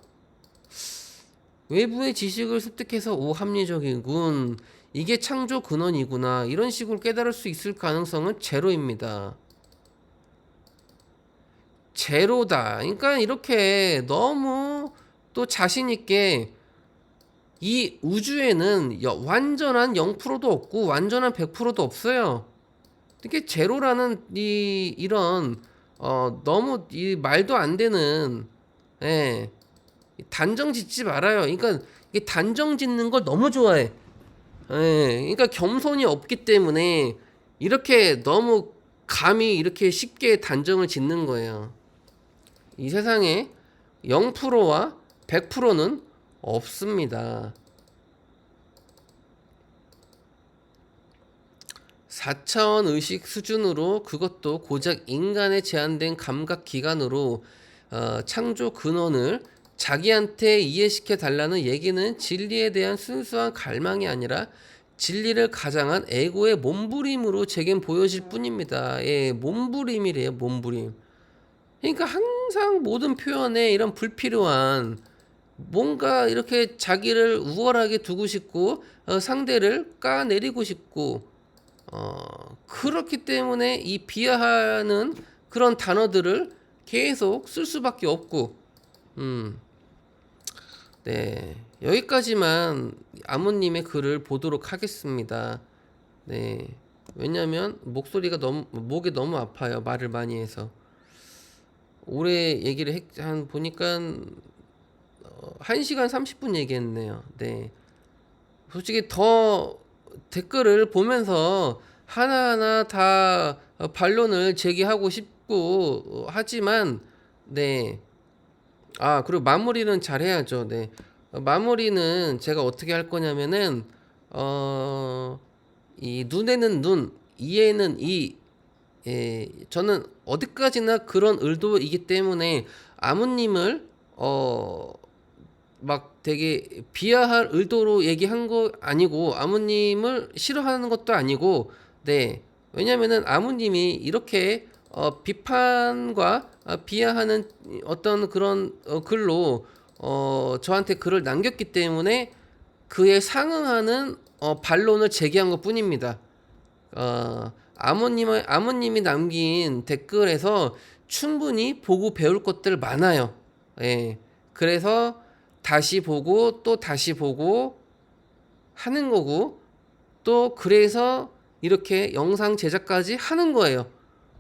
외부의 지식을 습득해서 합리적이군, 이게 창조 근원이구나, 이런 식으로 깨달을 수 있을 가능성은 제로입니다. 제로다. 그러니까 이렇게 너무 또 자신 있게 이 우주에는 완전한 0%도 없고 완전한 100%도 없어요. 이게 제로라는 이런 너무 이 말도 안 되는, 예, 단정 짓지 말아요. 그러니까 이게 단정 짓는 걸 너무 좋아해. 예, 그러니까 겸손이 없기 때문에 이렇게 너무 감히 이렇게 쉽게 단정을 짓는 거예요. 이 세상에 0%와 100%는 없습니다. 4차원 의식 수준으로, 그것도 고작 인간의 제한된 감각 기관으로 창조 근원을 자기한테 이해시켜 달라는 얘기는 진리에 대한 순수한 갈망이 아니라 진리를 가장한 에고의 몸부림으로 제겐 보여질 뿐입니다. 예, 몸부림이래요, 몸부림. 그러니까 항상 모든 표현에 이런 불필요한 뭔가 이렇게 자기를 우월하게 두고 싶고 상대를 까내리고 싶고 그렇기 때문에 이 비하하는 그런 단어들을 계속 쓸 수밖에 없고 네, 여기까지만 아무님의 글을 보도록 하겠습니다. 네, 왜냐면 목소리가 목이 너무 아파요. 말을 많이 해서. 올해 얘기를 보니까 1시간 30분 얘기했네요. 네. 솔직히 더 댓글을 보면서 하나하나 다 반론을 제기하고 싶고 하지만 네. 그리고 마무리는 잘 해야죠. 네. 마무리는 제가 어떻게 할 거냐면은 이 눈에는 눈, 이에는 이. 저는 어디까지나 그런 의도이기 때문에 아무님을 막 되게 비하할 의도로 얘기한 거 아니고 아무님을 싫어하는 것도 아니고 네. 왜냐면은 아무님이 이렇게 비판과 비하하는 어떤 그런 글로 저한테 글을 남겼기 때문에 그에 상응하는 반론을 제기한 것 뿐입니다. 아무님이 남긴 댓글에서 충분히 보고 배울 것들 많아요. 예. 그래서 다시 보고 또 다시 보고 하는 거고 또 그래서 이렇게 영상 제작까지 하는 거예요.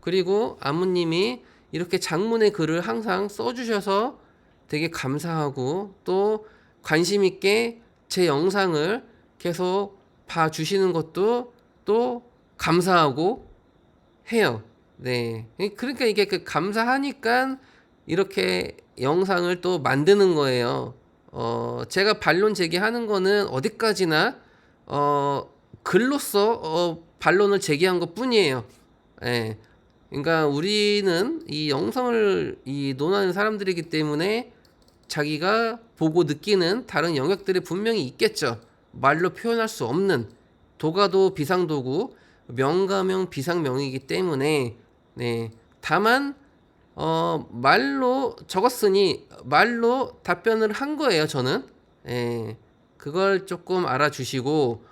그리고 아무님이 이렇게 장문의 글을 항상 써주셔서 되게 감사하고 또 관심 있게 제 영상을 계속 봐주시는 것도 또 감사하고 해요. 네. 그러니까 이게 감사하니까 이렇게 영상을 또 만드는 거예요. 제가 반론 제기하는 거는 어디까지나 글로써 반론을 제기한 것 뿐이에요. 예. 그러니까 우리는 이 영상을 논하는 사람들이기 때문에 자기가 보고 느끼는 다른 영역들이 분명히 있겠죠. 말로 표현할 수 없는 도가도 비상도구, 명가명 비상명이기 때문에 네. 다만 말로 적었으니 말로 답변을 한 거예요, 저는. 예. 그걸 조금 알아주시고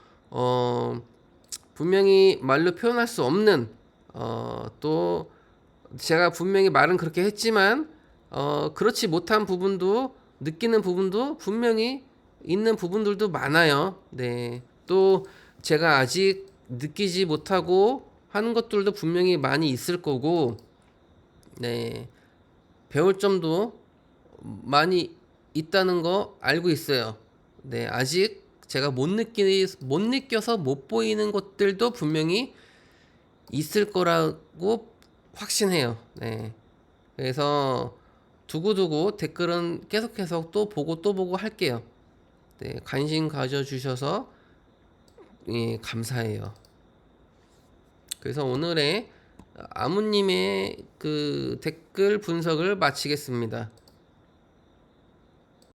분명히 말로 표현할 수 없는 또 제가 분명히 말은 그렇게 했지만 그렇지 못한 부분도 느끼는 부분도 분명히 있는 부분들도 많아요. 네. 또 제가 아직 느끼지 못하고 하는 것들도 분명히 많이 있을 거고 네. 배울 점도 많이 있다는 거 알고 있어요. 네. 아직 제가 못 느껴서 못 보이는 것들도 분명히 있을 거라고 확신해요. 네. 그래서 두고두고 댓글은 계속해서 또 보고 할게요. 네. 관심 가져주셔서 예, 감사해요. 그래서 오늘의 아무님의 그 댓글 분석을 마치겠습니다.